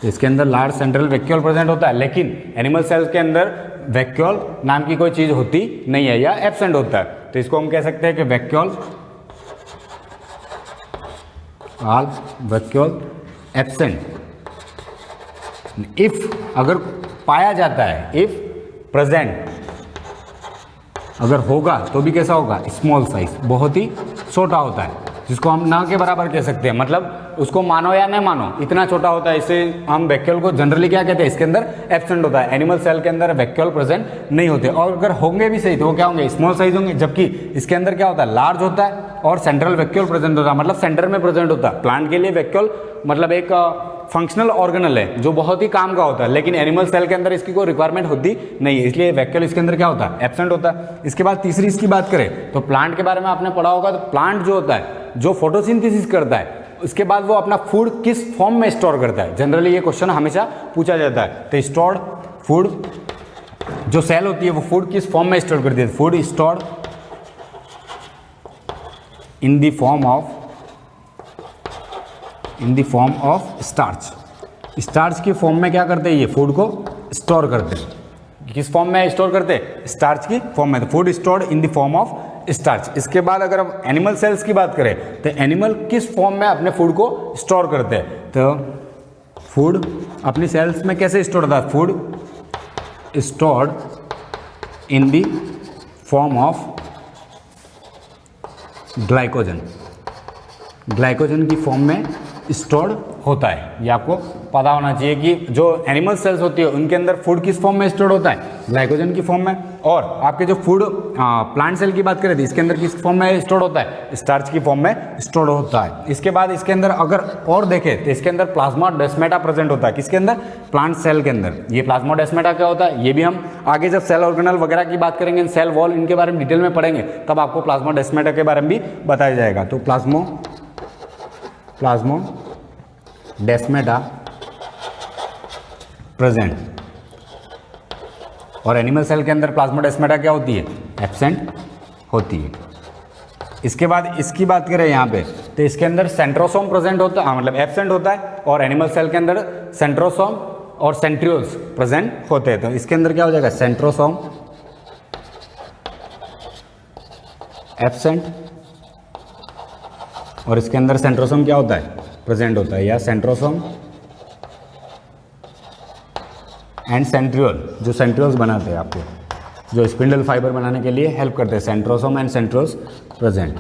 तो इसके अंदर लार्ज सेंट्रल वैक्यूल प्रेजेंट होता है। लेकिन एनिमल सेल्स के अंदर वैक्यूल नाम की कोई चीज होती नहीं है या एब्सेंट होता है। तो इसको हम कह सकते हैं कि वैक्यूल एब्सेंट। इफ अगर पाया जाता है, इफ प्रेजेंट अगर होगा तो भी कैसा होगा, स्मॉल साइज, बहुत ही छोटा होता है, जिसको हम ना के बराबर कह सकते हैं। मतलब उसको मानो या न मानो इतना छोटा होता है, इससे हम वैक्यूल को जनरली क्या कहते हैं, इसके अंदर एब्सेंट होता है। एनिमल सेल के अंदर वैक्यूल प्रेजेंट नहीं होते, और अगर होंगे भी सही तो वो क्या होंगे, स्मॉल साइज होंगे। जबकि इसके अंदर क्या होता है, लार्ज होता है और सेंट्रल वैक्यूल प्रेजेंट होता है, मतलब सेंटर में प्रेजेंट होता है। प्लांट के लिए वैक्यूल मतलब एक फंक्शनल ऑर्गेनल है जो बहुत ही काम का होता है, लेकिन एनिमल सेल के अंदर इसकी कोई रिक्वायरमेंट होती नहीं है, इसलिए वैक्यूल इसके अंदर क्या होता है, एब्सेंट होता है। इसके बाद तीसरी इसकी बात करें तो प्लांट के बारे में आपने पढ़ा होगा, तो प्लांट जो होता है जो फोटोसिंथेसिस करता है, उसके बाद वो अपना फूड किस फॉर्म में स्टोर करता है, जनरली ये क्वेश्चन हमेशा पूछा जाता है। तो स्टोर्ड फूड, जो सेल होती है वो फूड किस फॉर्म में स्टोर करती है, food stored in the form of starch. Starch की फॉर्म में क्या करते हैं, ये फूड को स्टोर करते हैं। किस फॉर्म में स्टोर करते हैं, स्टार्च की फॉर्म में, तो food stored in the form of starch. इसके बाद अगर हम एनिमल सेल्स की बात करें तो एनिमल किस फॉर्म में अपने फूड को स्टोर करते हैं, तो फूड अपनी सेल्स में कैसे स्टोर होता है, food stored in the form of glycogen, glycogen की फॉर्म में स्टोर्ड होता है, ये आपको पता होना चाहिए कि जो एनिमल सेल्स होती है उनके अंदर फूड किस फॉर्म में स्टोर होता है, ग्लाइकोजन की फॉर्म में, और आपके जो फूड प्लांट सेल की बात करें तो इसके अंदर किस फॉर्म में स्टोर होता है, स्टार्च की फॉर्म में स्टोर होता है। इसके बाद इसके अंदर अगर और देखें तो इसके अंदर प्लाज्माडेस्माटा प्रेजेंट होता है, किसके अंदर, प्लांट सेल के अंदर। ये प्लाज्माडेस्माटा क्या होता है ये भी हम आगे जब सेल ऑर्गेनल वगैरह की बात करेंगे, सेल वॉल, इनके बारे में डिटेल में पढ़ेंगे, तब आपको प्लाज्माडेस्माटा के बारे में भी बताया जाएगा। तो प्लाज्माडेस्माटा प्रेजेंट, और एनिमल सेल के अंदर प्लाज्माडेस्माटा क्या होती है, एब्सेंट होती है। इसके बाद इसकी बात करें यहाँ पे तो इसके अंदर सेंट्रोसोम प्रेजेंट होता है, मतलब एब्सेंट होता है, और एनिमल सेल के अंदर सेंट्रोसोम और सेंट्रियोल्स प्रेजेंट होते हैं। तो इसके अंदर क्या हो जाएगा, सेंट्रोसोम एब्सेंट, और इसके अंदर सेंट्रोसोम क्या होता है, प्रेजेंट होता है, या सेंट्रोसोम एंड सेंट्रियोल, जो सेंट्रियोल्स बनाते हैं आपको, जो स्पिंडल फाइबर बनाने के लिए हेल्प करते हैं, सेंट्रोसोम एंड सेंट्रियोल्स प्रेजेंट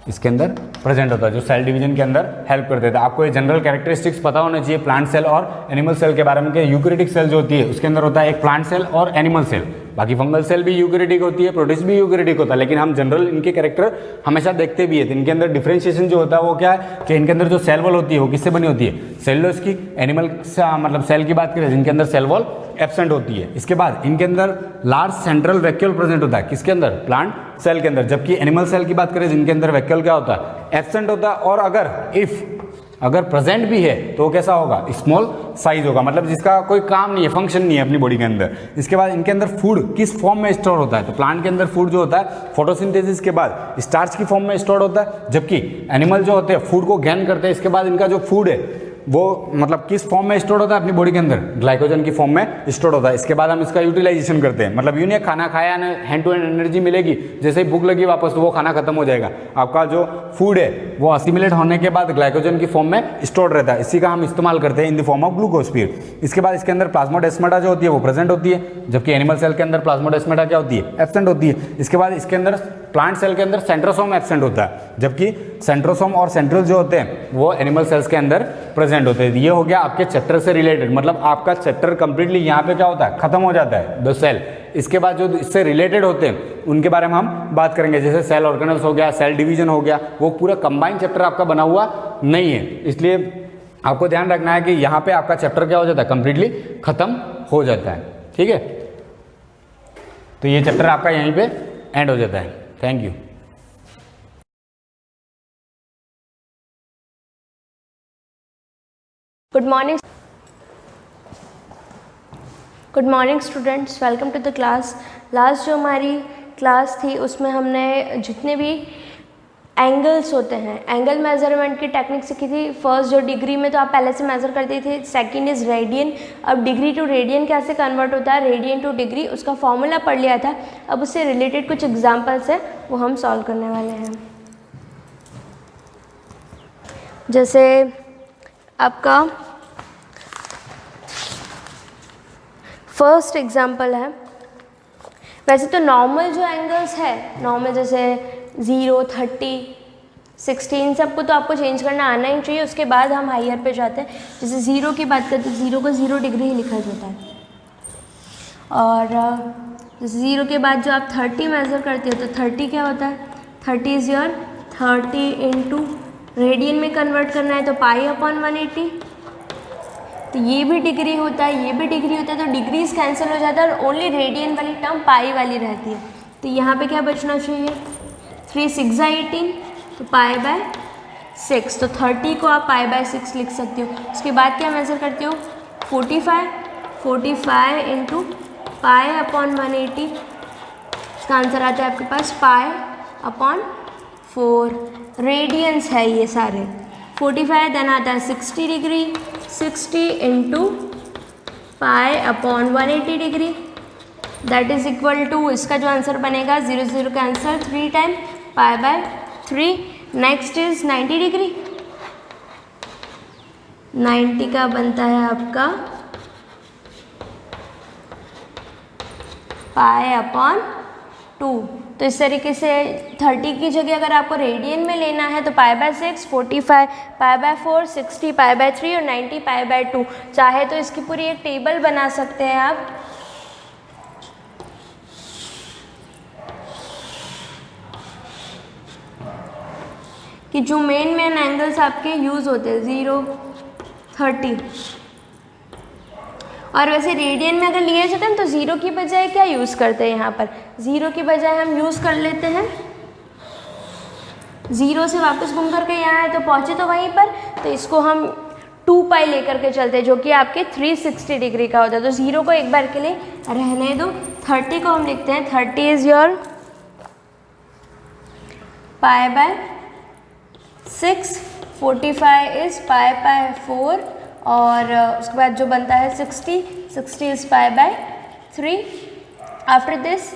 इसके अंदर प्रेजेंट होता है, जो सेल डिवीजन के अंदर हेल्प करते थे। आपको ये जनरल कैरेक्टरिस्टिक्स पता होने चाहिए प्लांट सेल और एनिमल सेल के बारे में, कि यूकैरियोटिक सेल जो होती है उसके अंदर होता है एक प्लांट सेल और एनिमल सेल, बाकी फंगल सेल भी यूकैरियोटिक होती है, प्रोटिस्ट भी यूकैरियोटिक होता है, लेकिन हम जनरल इनके कैरेक्टर हमेशा देखते भी है। तो इनके अंदर डिफरेंशिएशन जो होता है वो क्या है कि इनके अंदर जो सेल वॉल होती है वो किससे बनी होती है, सेलुलोज की। एनिमल मतलब सेल की बात करें जिनके अंदर सेल वॉल एब्सेंट होती है। इसके बाद इनके अंदर लार्ज सेंट्रल वैक्यूल प्रेजेंट होता है, किसके अंदर, प्लांट सेल के अंदर। जबकि एनिमल सेल की बात करें जिनके अंदर वैक्यूल क्या होता है, एब्सेंट होता है, और अगर प्रेजेंट भी है तो कैसा होगा, स्मॉल साइज होगा, मतलब जिसका कोई काम नहीं है, फंक्शन नहीं है अपनी बॉडी के अंदर। इसके बाद इनके अंदर फूड किस फॉर्म में स्टोर होता है, तो प्लांट के अंदर फूड जो होता है फोटोसिंथेसिस के बाद स्टार्च की फॉर्म में स्टोर होता है, जबकि एनिमल जो होते हैं फूड को गैन करते हैं। इसके बाद इनका जो फूड है वो मतलब किस फॉर्म में स्टोर होता है अपनी बॉडी के अंदर, ग्लाइकोजन की फॉर्म में स्टोर होता है। इसके बाद हम इसका यूटिलाइजेशन करते हैं, मतलब यूं नहीं खाना खाया ना हैंड टू हैंड एनर्जी मिलेगी, जैसे ही भूख लगी वापस तो वो खाना खत्म हो जाएगा। आपका जो फूड है वो असिमिलेट होने के बाद ग्लाइकोजन की फॉर्म में स्टोर रहता है, इसी का हम इस्तेमाल करते हैं इन द फॉर्म ऑफ ग्लूकोस्फीयर। इसके बाद इसके अंदर प्लाज्माडेस्माटा जो होती है वो प्रेजेंट होती है, जबकि एनिमल सेल के अंदर प्लाज्माडेस्माटा क्या होती है, एब्सेंट होती है। इसके बाद इसके अंदर प्लांट सेल के अंदर सेंट्रोसोम एब्सेंट होता है, जबकि सेंट्रोसोम और सेंट्रियोल जो होते हैं वो एनिमल सेल्स के अंदर प्रेजेंट होते हैं। ये हो गया आपके चैप्टर से रिलेटेड, मतलब आपका चैप्टर कंप्लीटली यहाँ पे क्या होता है, खत्म हो जाता है, द सेल। इसके बाद जो इससे रिलेटेड होते हैं उनके बारे में हम बात करेंगे, जैसे सेल ऑर्गेनल्स हो गया, सेल डिवीजन हो गया, वो पूरा कंबाइंड चैप्टर आपका बना हुआ नहीं है। इसलिए आपको ध्यान रखना है कि यहाँ पे आपका चैप्टर क्या हो जाता है, कंप्लीटली खत्म हो जाता है। ठीक है, तो ये चैप्टर आपका यहीं पे एंड हो जाता है। Thank you. Good morning students, welcome to the class. Last जो हमारी क्लास थी उसमें हमने जितने भी एंगल्स होते हैं, एंगल मेजरमेंट की टेक्निक सीखी थी। फर्स्ट जो डिग्री में तो आप पहले से मेज़र करते थे, सेकंड इज़ रेडियन। अब डिग्री टू रेडियन कैसे कन्वर्ट होता है, रेडियन टू डिग्री, उसका फॉर्मूला पढ़ लिया था। अब उससे रिलेटेड कुछ एग्जांपल्स हैं वो हम सॉल्व करने वाले हैं। जैसे आपका फर्स्ट एग्जांपल है, वैसे तो नॉर्मल जो एंगल्स है, नॉर्मल जैसे 0, 30, 16 सबको तो आपको चेंज करना आना ही चाहिए। उसके बाद हम हायर पे जाते हैं। जैसे 0 की बात करते हैं, 0 को 0 डिग्री ही लिखा जाता है। और जैसे 0 के बाद जो आप 30 मेज़र करते हो तो 30 क्या होता है, 30 इज़ योर 30 इंटू रेडियन में कन्वर्ट करना है तो π/180। तो ये भी डिग्री होता है, ये भी डिग्री होता है, तो डिग्रीज कैंसिल हो जाता है और ओनली रेडियन वाली टर्म पाई वाली रहती है। तो यहाँ पे क्या बचना चाहिए, 3 6 18, तो π/6, तो 30 को आप π/6 लिख सकते हो। उसके बाद क्या मेज़र करते हो, 45 इंटू π/180, इसका आंसर आता है आपके पास π/4। रेडियंस है ये सारे। 45 देन आता है 60 degree, 60 into π/180 degree, that is equal to, इसका जो आंसर बनेगा 0 0 का answer 3 time π/3। Next is 90 degree, 90 का बनता है आपका π/2। तो इस तरीके से 30 की जगह अगर आपको रेडियन में लेना है तो π/6, 45 π/4, 60 π/3 और 90 π/2। चाहे तो इसकी पूरी एक टेबल बना सकते हैं आप। कि जो मेन एंगल्स आपके यूज़ होते हैं 0, 30 और वैसे रेडियन में अगर लिए जाते हैं तो 0 की बजाय क्या यूज़ करते हैं, यहाँ पर 0 की बजाय हम यूज़ कर लेते हैं 0 से वापस घूम करके यहाँ आए तो पहुँचे तो वहीं पर, तो इसको हम 2π लेकर के चलते हैं जो कि आपके 360 डिग्री का होता है। तो 0 को एक बार के लिए रहने दो, 30 को हम लिखते हैं 30 इज़ योर π/6, 45 इज़ π/4 और उसके बाद जो बनता है 60 is π/3। After this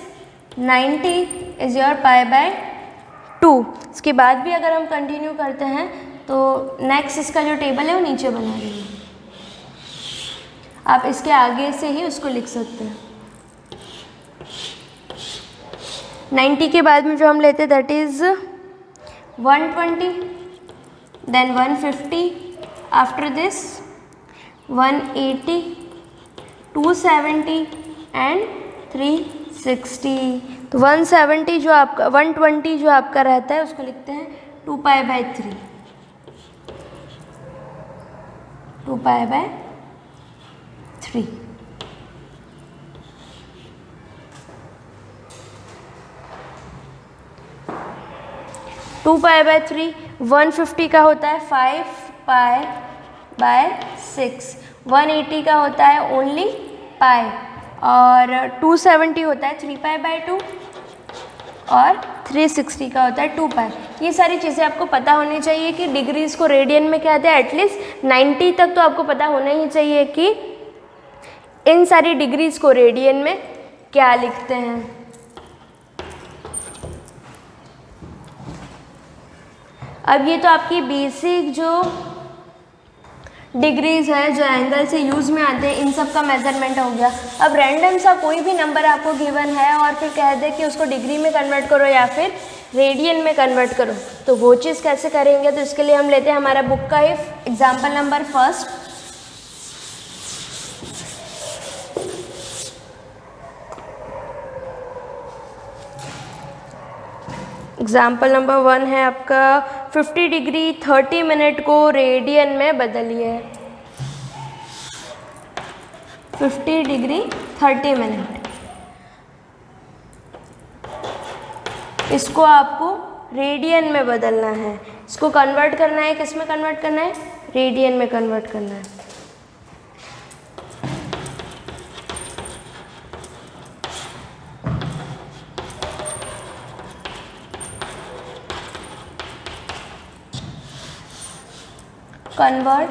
90 is your π/2। इसके बाद भी अगर हम कंटिन्यू करते हैं तो नेक्स्ट इसका जो टेबल है वो नीचे बना देंगे। आप इसके आगे से ही उसको लिख सकते हैं। 90 के बाद में जो हम लेते हैं that is 120, then 150, after this 180, 270 and 360। तो 170 जो आपका 120 जो आपका रहता है उसको लिखते हैं 2π/3, 2π/3। 2π/3। 150 का होता है 5π/6, 180 का होता है ओनली पाई और 270 होता है 3π/2 और 360 का होता है 2π। ये सारी चीज़ें आपको पता होनी चाहिए कि डिग्रीज़ को रेडियन में कहते हैं। एटलीस्ट 90 तक तो आपको पता होना ही चाहिए कि इन सारी डिग्रीज़ को रेडियन में क्या लिखते हैं। अब ये तो आपकी बेसिक जो डिग्रीज़ है जो एंगल से यूज़ में आते हैं इन सब का मेजरमेंट हो गया। अब रैंडम सा कोई भी नंबर आपको गिवन है और फिर कह दे कि उसको डिग्री में कन्वर्ट करो या फिर रेडियन में कन्वर्ट करो, तो वो चीज़ कैसे करेंगे। तो इसके लिए हम लेते हैं हमारा बुक का example number first. Example number 1 है आपका 50 डिग्री 30 मिनट को रेडियन में बदलिए। 50 डिग्री 30 मिनट, इसको आपको रेडियन में बदलना है। इसको कन्वर्ट करना है, किस में कन्वर्ट करना है, रेडियन में कन्वर्ट करना है। convert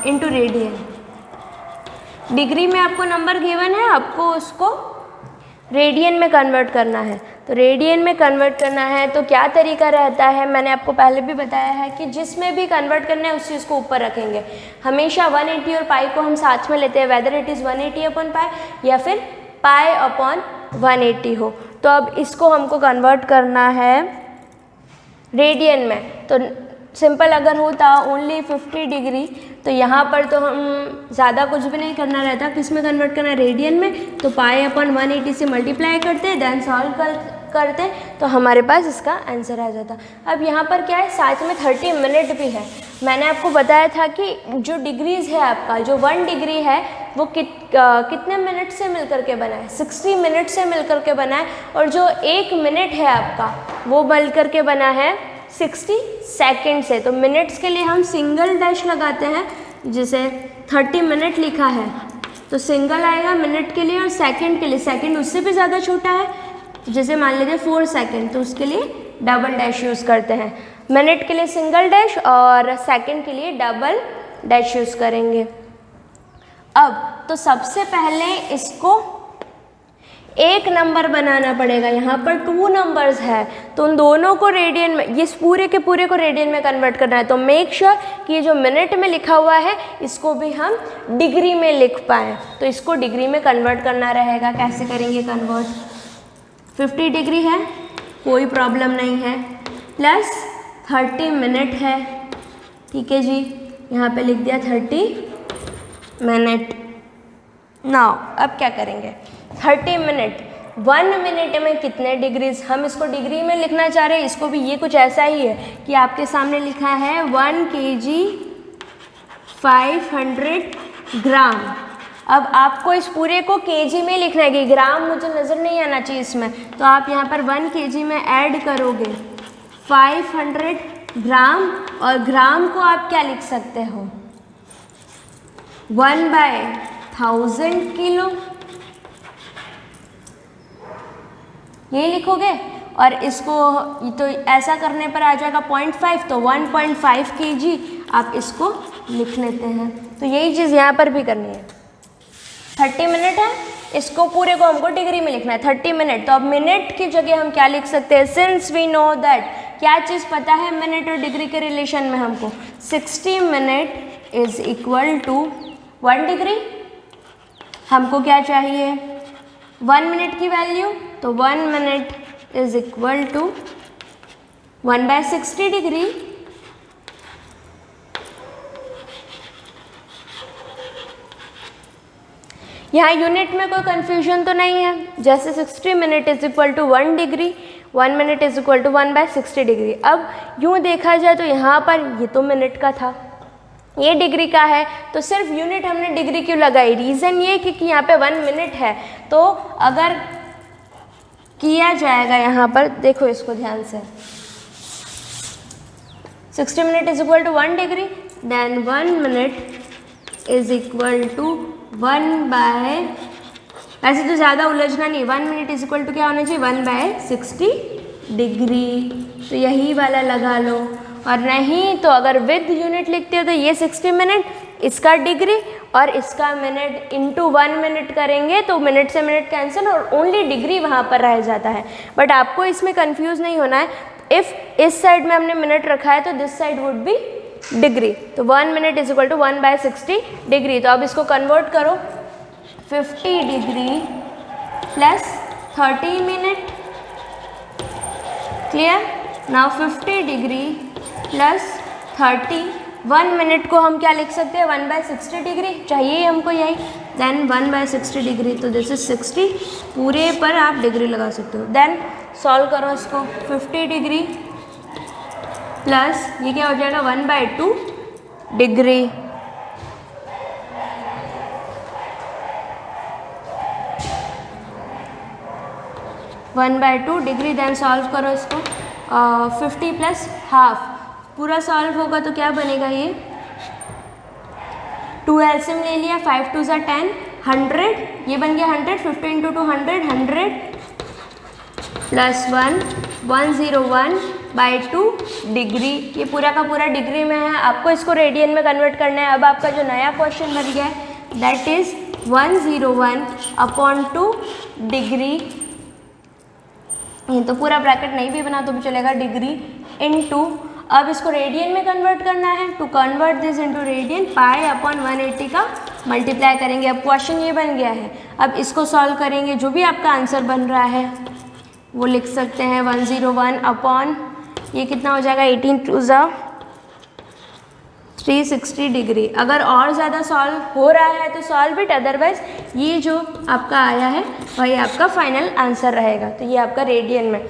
into radian. डिग्री में आपको नंबर गिवन है, आपको उसको रेडियन में कन्वर्ट करना है। तो रेडियन में कन्वर्ट करना है तो क्या तरीका रहता है, मैंने आपको पहले भी बताया है कि जिसमें भी कन्वर्ट करना है उस चीज़ को ऊपर रखेंगे। हमेशा 180 और पाई को हम साथ में लेते हैं, वेदर इट इज़ 180/पाई या फिर पाई/180 हो। तो अब इसको हमको कन्वर्ट करना है रेडियन में। तो सिंपल अगर होता ओनली 50 डिग्री तो यहाँ पर तो हम ज़्यादा कुछ भी नहीं करना रहता, किस में कन्वर्ट करना है, रेडियन में। तो पाई/180 से मल्टीप्लाई करते देन सॉल्व करते तो हमारे पास इसका आंसर आ जाता। अब यहाँ पर क्या है, साथ में 30 मिनट भी है। मैंने आपको बताया था कि जो डिग्रीज़ है आपका, जो 1 डिग्री है वो कितने मिनट से मिलकर के बना है, 60 मिनट से मिलकर के बना है। और जो 1 मिनट है आपका वो मिलकर के बना है 60 सेकेंड से। तो मिनट्स के लिए हम सिंगल डैश लगाते हैं, जैसे 30 मिनट लिखा है तो सिंगल आएगा मिनट के लिए, और सेकंड के लिए, सेकंड उससे भी ज़्यादा छोटा है, जैसे मान लीजिए 4 सेकंड, तो उसके लिए डबल डैश यूज़ करते हैं। मिनट के लिए सिंगल डैश और सेकंड के लिए डबल डैश यूज़ करेंगे। अब तो सबसे पहले इसको एक नंबर बनाना पड़ेगा। यहाँ पर 2 नंबर्स है तो उन दोनों को रेडियन में, इस पूरे के पूरे को रेडियन में कन्वर्ट करना है। तो मेक श्योर कि ये जो मिनट में लिखा हुआ है इसको भी हम डिग्री में लिख पाएँ। तो इसको डिग्री में कन्वर्ट करना रहेगा। कैसे करेंगे कन्वर्ट? 50 डिग्री है, कोई प्रॉब्लम नहीं है, प्लस 30 मिनट है। ठीक है जी, यहाँ पे लिख दिया 30 मिनट। नाउ अब क्या करेंगे? 30 मिनट, 1 मिनट में कितने डिग्रीज, हम इसको डिग्री में लिखना चाह रहे हैं। इसको भी ये कुछ ऐसा ही है कि आपके सामने लिखा है 1 kg 500 ग्राम। अब आपको इस पूरे को केजी में लिखना है कि ग्राम मुझे नज़र नहीं आना चाहिए इसमें, तो आप यहाँ पर 1 kg में ऐड करोगे 500 ग्राम, और ग्राम को आप क्या लिख सकते हो? 1/1000 किलो, ये लिखोगे। और इसको तो ऐसा करने पर आ जाएगा 0.5, तो 1.5 kg आप इसको लिख लेते हैं। तो यही चीज़ यहाँ पर भी करनी है। 30 मिनट है, इसको पूरे को हमको डिग्री में लिखना है 30 मिनट। तो अब मिनट की जगह हम क्या लिख सकते हैं? सिंस वी नो दैट, क्या चीज़ पता है मिनट और डिग्री के रिलेशन में हमको? 60 minute is equal to 1 degree. हमको क्या चाहिए? 1 मिनट की वैल्यू, तो 1 minute is equal to 1/60 degree. यहाँ यूनिट में कोई कन्फ्यूजन तो नहीं है। जैसे 60 minute is equal to 1 degree, 1 minute is equal to 1/60 degree. अब यूँ देखा जाए तो यहाँ पर ये तो मिनट का था, ये डिग्री का है, तो सिर्फ यूनिट हमने डिग्री क्यों लगाई? रीज़न ये कि यहाँ पे 1 मिनट है। तो अगर किया जाएगा यहाँ पर, देखो इसको ध्यान से, 60 minute is equal to 1 degree, then 1 minute is equal to 1/, ऐसे तो ज़्यादा उलझना नहीं, 1 मिनट इज इक्वल टू क्या होना चाहिए? 1/60 डिग्री। तो यही वाला लगा लो। और नहीं तो अगर विद यूनिट लिखते हो तो ये 60 मिनट, इसका डिग्री और इसका मिनट इंटू 1 मिनट करेंगे तो मिनट से मिनट कैंसिल और ओनली डिग्री वहाँ पर रह जाता है। बट आपको इसमें कंफ्यूज नहीं होना है। इफ़ इस साइड में हमने मिनट रखा है तो this side would be degree. तो 1 minute is equal to 1/60 degree. तो अब इसको कन्वर्ट करो, 50 degree plus 30 minute, clear? Now 50 degree plus 30, 1 minute को हम क्या लिख सकते हैं? 1/60 डिग्री चाहिए हमको यही, देन 1/60 डिग्री, तो दिस इज 60, पूरे पर आप डिग्री लगा सकते हो। देन सॉल्व करो इसको, 50 डिग्री प्लस ये क्या हो जाएगा? 1/2 degree. One by two degree, then solve करो इसको। 50 प्लस हाफ, पूरा सॉल्व होगा तो क्या बनेगा? ये 2 एलसीएम ले लिया, 5 2 ज़ा 10, 100, ये बन गया 100, 50 इंटू 2 100, 100 प्लस 1 101/2 डिग्री। ये पूरा का पूरा डिग्री में है, आपको इसको रेडियन में कन्वर्ट करना है। अब आपका जो नया क्वेश्चन बन गया है दैट इज़ 101/2 डिग्री। ये तो पूरा ब्रैकेट नहीं भी बना तो भी चलेगा, डिग्री इनटू, अब इसको रेडियन में कन्वर्ट करना है। To convert this into radian, π/180 का मल्टीप्लाई करेंगे। अब क्वेश्चन ये बन गया है, अब इसको सॉल्व करेंगे। जो भी आपका आंसर बन रहा है वो लिख सकते हैं 101 अपॉन, ये कितना हो जाएगा 18 2 ज़ा 360 डिग्री। अगर और ज़्यादा सॉल्व हो रहा है तो सॉल्व इट, अदरवाइज ये जो आपका आया है वही आपका फाइनल आंसर रहेगा। तो ये आपका रेडियन में।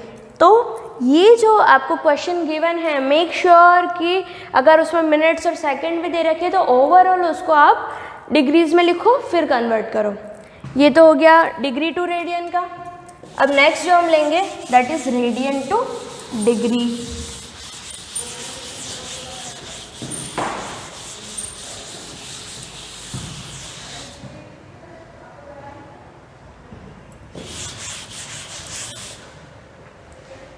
तो ये जो आपको क्वेश्चन गिवन है, मेक श्योर कि अगर उसमें मिनट्स और सेकंड भी दे रखे तो ओवरऑल उसको आप डिग्रीज में लिखो फिर कन्वर्ट करो। ये तो हो गया डिग्री टू रेडियन का। अब नेक्स्ट जो हम लेंगे that is radian to degree.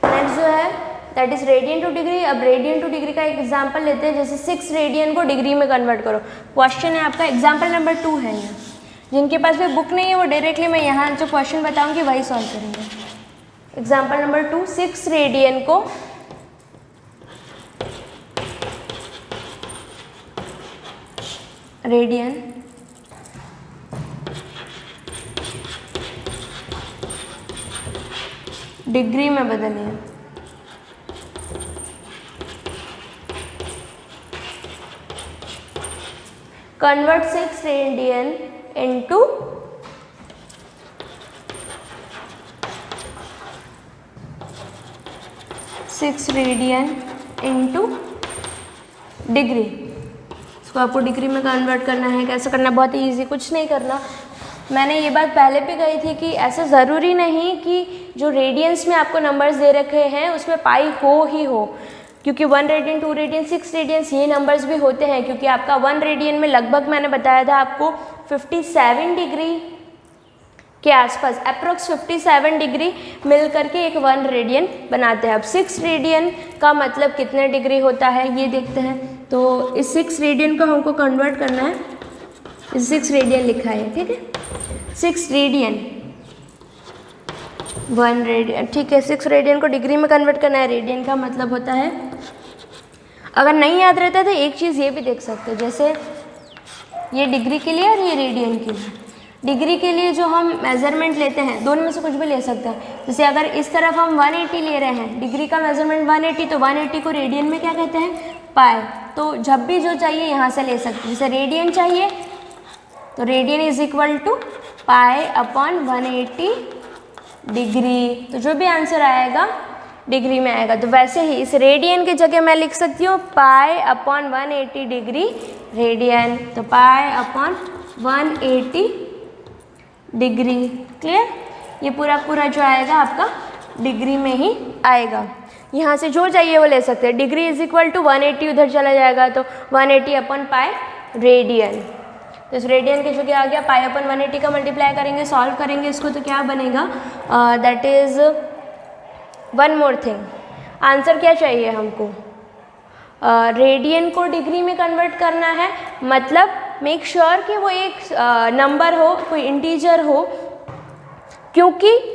Next जो है that is radian to degree. अब रेडियन टू डिग्री का एक एग्जांपल लेते हैं, जैसे 6 रेडियन को डिग्री में कन्वर्ट करो। क्वेश्चन है आपका, एग्जांपल नंबर 2 है ये। जिनके पास भी बुक नहीं है वो डायरेक्टली मैं यहाँ जो क्वेश्चन बताऊंगी वही सॉल्व करेंगे। एग्जाम्पल नंबर 2, 6 रेडियन को डिग्री में बदलिए। Convert 6 radian into 6 radian into degree. इसको आपको डिग्री में कन्वर्ट करना है। कैसे करना है? बहुत ही ईजी, कुछ नहीं करना। मैंने ये बात पहले भी कही थी कि ऐसा ज़रूरी नहीं कि जो रेडियंस में आपको नंबर्स दे रखे हैं उसमें पाई हो ही हो, क्योंकि 1 रेडियन, 2 रेडियन, 6 रेडियंस ये नंबर्स भी होते हैं। क्योंकि आपका 1 रेडियन में लगभग मैंने बताया था आपको 57 डिग्री के आसपास, अप्रोक्स 57 डिग्री मिल करके एक 1 रेडियन बनाते हैं। अब 6 रेडियन का मतलब कितने डिग्री होता है ये देखते हैं। तो इस 6 रेडियन को हमको कन्वर्ट करना है। इस 6 रेडियन लिखा है, ठीक है। 6 रेडियन 1 रेडियन, ठीक है। 6 रेडियन को डिग्री में कन्वर्ट करना है। रेडियन का मतलब होता है, अगर नहीं याद रहता है तो एक चीज़ ये भी देख सकते हैं, जैसे ये डिग्री के लिए और ये रेडियन के लिए। डिग्री के लिए जो हम मेज़रमेंट लेते हैं, दोनों में से कुछ भी ले सकते हैं। जैसे अगर इस तरफ हम 180 ले रहे हैं, डिग्री का मेज़रमेंट 180, तो 180 को रेडियन में क्या कहते हैं? पाई। तो जब भी जो चाहिए यहाँ से ले सकते हैं। जैसे रेडियन चाहिए तो radian is equal to pi upon 180 degree. तो जो भी आंसर आएगा डिग्री में आएगा। तो वैसे ही इस रेडियन की जगह मैं लिख सकती हूँ पाई अपॉन 180 डिग्री रेडियन। तो पाई अपॉन 180 डिग्री। क्लियर? ये पूरा जो आएगा आपका डिग्री में ही आएगा। यहाँ से जो चाहिए वो ले सकते हैं। डिग्री इज इक्वल टू 180 उधर चला जाएगा तो 180 अपॉन पाई रेडियन। तो इस रेडियन की जगह आ गया पाई अपॉन 180 का मल्टीप्लाई करेंगे, सॉल्व करेंगे इसको, तो क्या बनेगा? That is one more thing. Answer क्या चाहिए हमको? रेडियन को डिग्री में कन्वर्ट करना है। मतलब मेक श्योर कि वो एक नंबर हो, कोई इंटीजर हो, क्योंकि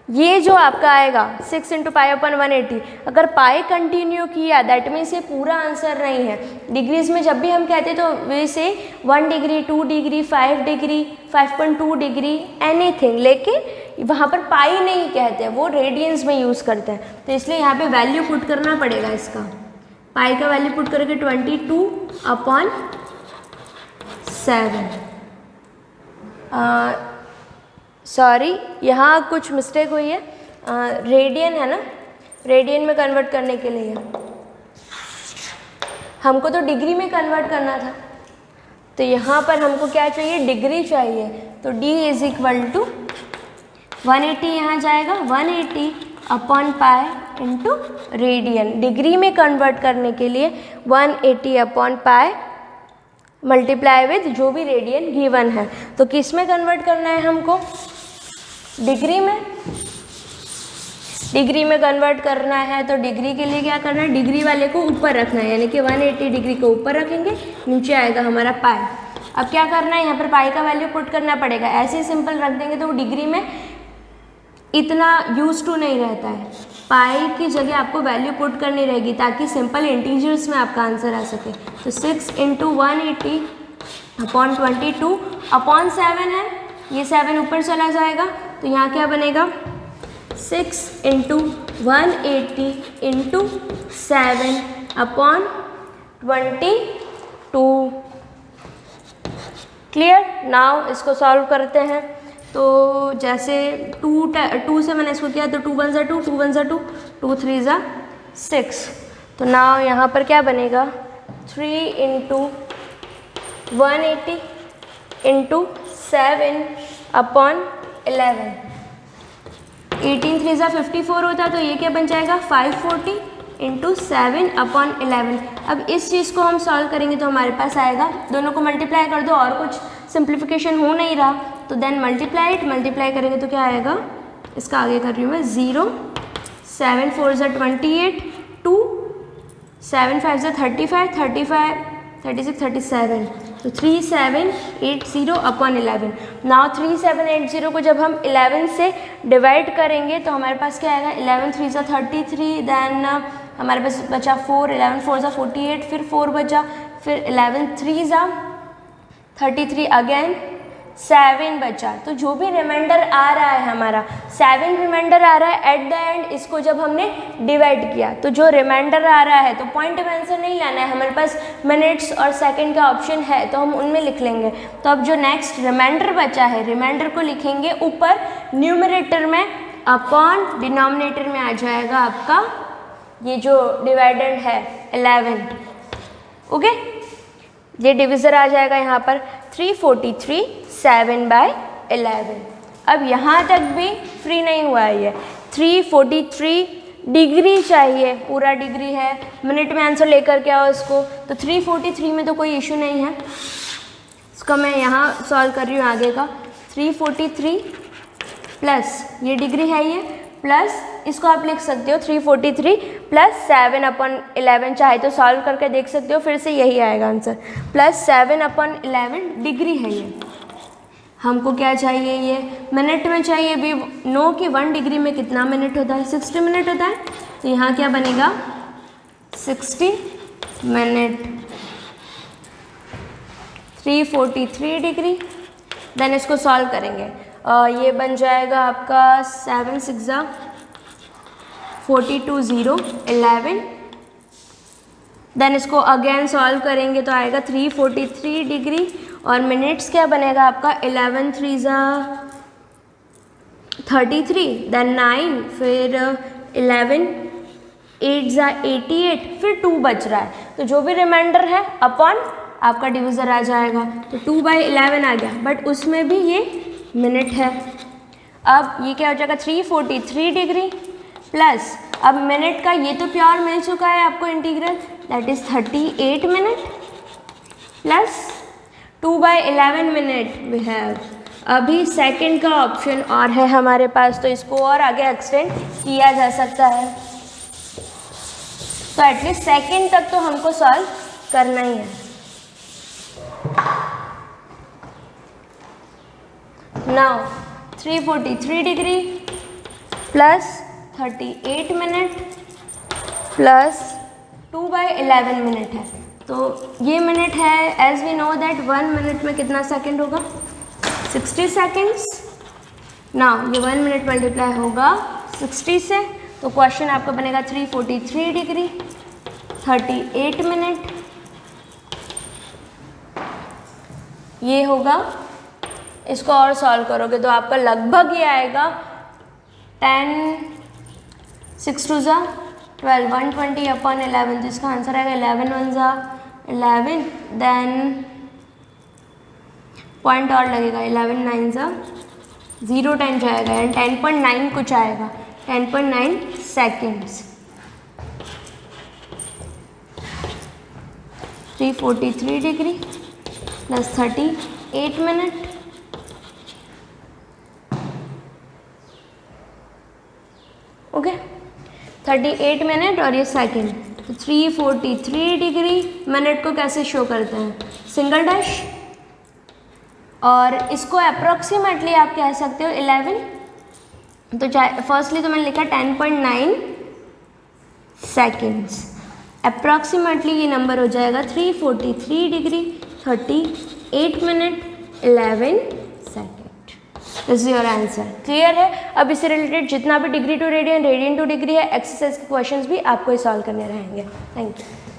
ये जो आपका आएगा 6 इंटू पाई अपॉन 180, अगर पाई कंटिन्यू किया दैट मीन्स ये पूरा आंसर नहीं है। डिग्रीज में जब भी हम कहते हैं तो वैसे 1 degree, 2 degree, 5 degree, 5.2 degree, anything, लेकिन वहाँ पर पाई नहीं कहते, वो रेडियंस में यूज़ करते हैं। तो इसलिए यहाँ पे वैल्यू पुट करना पड़ेगा इसका। पाई का वैल्यू पुट करके 22 अपॉन 7। सॉरी, यहाँ कुछ मिस्टेक हुई है। रेडियन है ना, रेडियन में कन्वर्ट करने के लिए हमको तो डिग्री में कन्वर्ट करना था, तो यहाँ पर हमको क्या चाहिए? डिग्री चाहिए। तो d इज इक्वल टू 180 यहाँ जाएगा, 180 upon pi into radian. Degree में कन्वर्ट करने के लिए 180 अपॉन पाई मल्टीप्लाई विद जो भी रेडियन गिवन है। तो किस में कन्वर्ट करना है हमको? डिग्री में। डिग्री में कन्वर्ट करना है तो डिग्री के लिए क्या करना है? डिग्री वाले को ऊपर रखना है, यानी कि 180 डिग्री को ऊपर रखेंगे, नीचे आएगा हमारा पाई। अब क्या करना है? यहाँ पर पाई का वैल्यू पुट करना पड़ेगा। ऐसे ही सिंपल रख देंगे तो वो डिग्री में इतना यूज टू नहीं रहता है। पाई की जगह आपको वैल्यू पुट करनी रहेगी ताकि सिंपल इंटीजर्स में आपका आंसर आ सके। तो 6 इंटू 180 अपॉन 22 अपॉन 7 है, ये 7 ऊपर चला जाएगा तो यहाँ क्या बनेगा? 6 into 180 into 7 upon 22। Clear? Now इसको सॉल्व करते हैं। तो जैसे 2 से मैंने इसको किया तो 2 1 2, 2 1 2, 2 3 6। तो नाउ यहाँ पर क्या बनेगा? 3 इंटू 180 इंटू 7 अपॉन 11। 18 3 54 होता तो ये क्या बन जाएगा? 540 इंटू 7 अपॉन 11। अब इस चीज़ को हम सॉल्व करेंगे तो हमारे पास आएगा, दोनों को मल्टीप्लाई कर दो और कुछ सिंप्लीफिकेशन हो नहीं रहा तो देन मल्टीप्लाई इट। मल्टीप्लाई करेंगे तो क्या आएगा? इसका आगे कर रही हूँ मैं, 0 7 4 28 2 7 5 35 35 36 37 तो 3780 अपॉन 11। नाउ 3780 को जब हम 11 से डिवाइड करेंगे तो हमारे पास क्या आएगा, 11 3 ज़ा 33, देन हमारे पास बचा 4, 11 4 ज़ा 48, फिर 4 बचा, फिर 11 3 ज़ा 33, अगेन 7 बचा। तो जो भी रिमाइंडर आ रहा है हमारा 7 रिमाइंडर आ रहा है एट द एंड, इसको जब हमने डिवाइड किया तो जो रिमाइंडर आ रहा है, तो पॉइंट ऑफ आंसर नहीं लाना है, हमारे पास मिनट्स और सेकंड का ऑप्शन है तो हम उनमें लिख लेंगे। तो अब जो नेक्स्ट रिमाइंडर बचा है, रिमाइंडर को लिखेंगे ऊपर न्यूमरेटर में, अपॉन डिनोमिनेटर में आ जाएगा आपका ये जो डिवाइडेड है 11। ओके, ये डिविज़र आ जाएगा यहाँ पर 343 7/11। अब यहाँ तक भी फ्री नहीं हुआ है ये, 343 डिग्री चाहिए, पूरा डिग्री है, मिनट में आंसर लेकर के आओ इसको। तो 343 में तो कोई इशू नहीं है, इसका मैं यहाँ सॉल्व कर रही हूँ आगे का। 343 प्लस ये डिग्री है ये, प्लस इसको आप लिख सकते हो 343 प्लस 7/11, चाहे तो सॉल्व करके देख सकते हो, फिर से यही आएगा आंसर, प्लस 7/11 डिग्री है ये। हमको क्या चाहिए, ये मिनट में चाहिए भी, नो कि 1 डिग्री में कितना मिनट होता है, 60 मिनट होता है। तो यहाँ क्या बनेगा 60 मिनट, 343 डिग्री, देन इसको सॉल्व करेंगे। ये बन जाएगा आपका 7 6 ज़ा 42 0 11, देन इसको अगेन सॉल्व करेंगे तो आएगा 343 डिग्री, और मिनट्स क्या बनेगा आपका 11 3 ज़ा 33, देन 9, फिर 11 8 ज़ा 88, फिर 2 बच रहा है। तो जो भी रिमाइंडर है अपॉन आपका डिविज़र आ जाएगा, तो 2/11 आ गया, बट उसमें भी ये मिनट है। अब ये क्या हो जाएगा 343 डिग्री प्लस, अब मिनट का ये तो प्योर मिल चुका है आपको integral, that is 38 minute plus 2/11 minute we have. अभी सेकंड का ऑप्शन और है हमारे पास, तो इसको और आगे एक्सटेंड किया जा सकता है। तो एटलीस्ट सेकंड तक तो हमको सॉल्व करना ही है। Now 343 degree plus 38 minute plus 2/11 minute है, तो ये मिनट है। As we know that 1 minute में कितना सेकंड होगा, 60 सेकंड्स। नाउ ये 1 मिनट मल्टीप्लाई होगा 60 से, तो क्वेश्चन आपका बनेगा 343 डिग्री 38 मिनट, ये होगा। इसको और सॉल्व करोगे तो आपका लगभग ये आएगा 10 6 2 ज़ा 12 120 अपॉन 11, तो इसका आंसर आएगा 11 1 ज़ा 11, देन पॉइंट और लगेगा 11 9 ज़ा 0 टाइम जाएगा, एंड 10.9 कुछ आएगा, 10.9 seconds. 343 degree plus 38 minute, okay 38 minute और ये सेकेंड। तो 343 डिग्री मिनट को कैसे शो करते हैं, सिंगल डैश, और इसको अप्रॉक्सीमेटली आप कह सकते हो 11। तो फर्स्टली तो मैंने लिखा 10.9 सेकेंड्स, अप्रॉक्सीमेटली ये नंबर हो जाएगा 343 degree 38 minute 11 second. This is your answer. Clear है। अब इससे रिलेटेड जितना भी degree to radian, radian to degree है, एक्सरसाइज के क्वेश्चंस भी आपको ही सॉल्व करने रहेंगे। Thank you.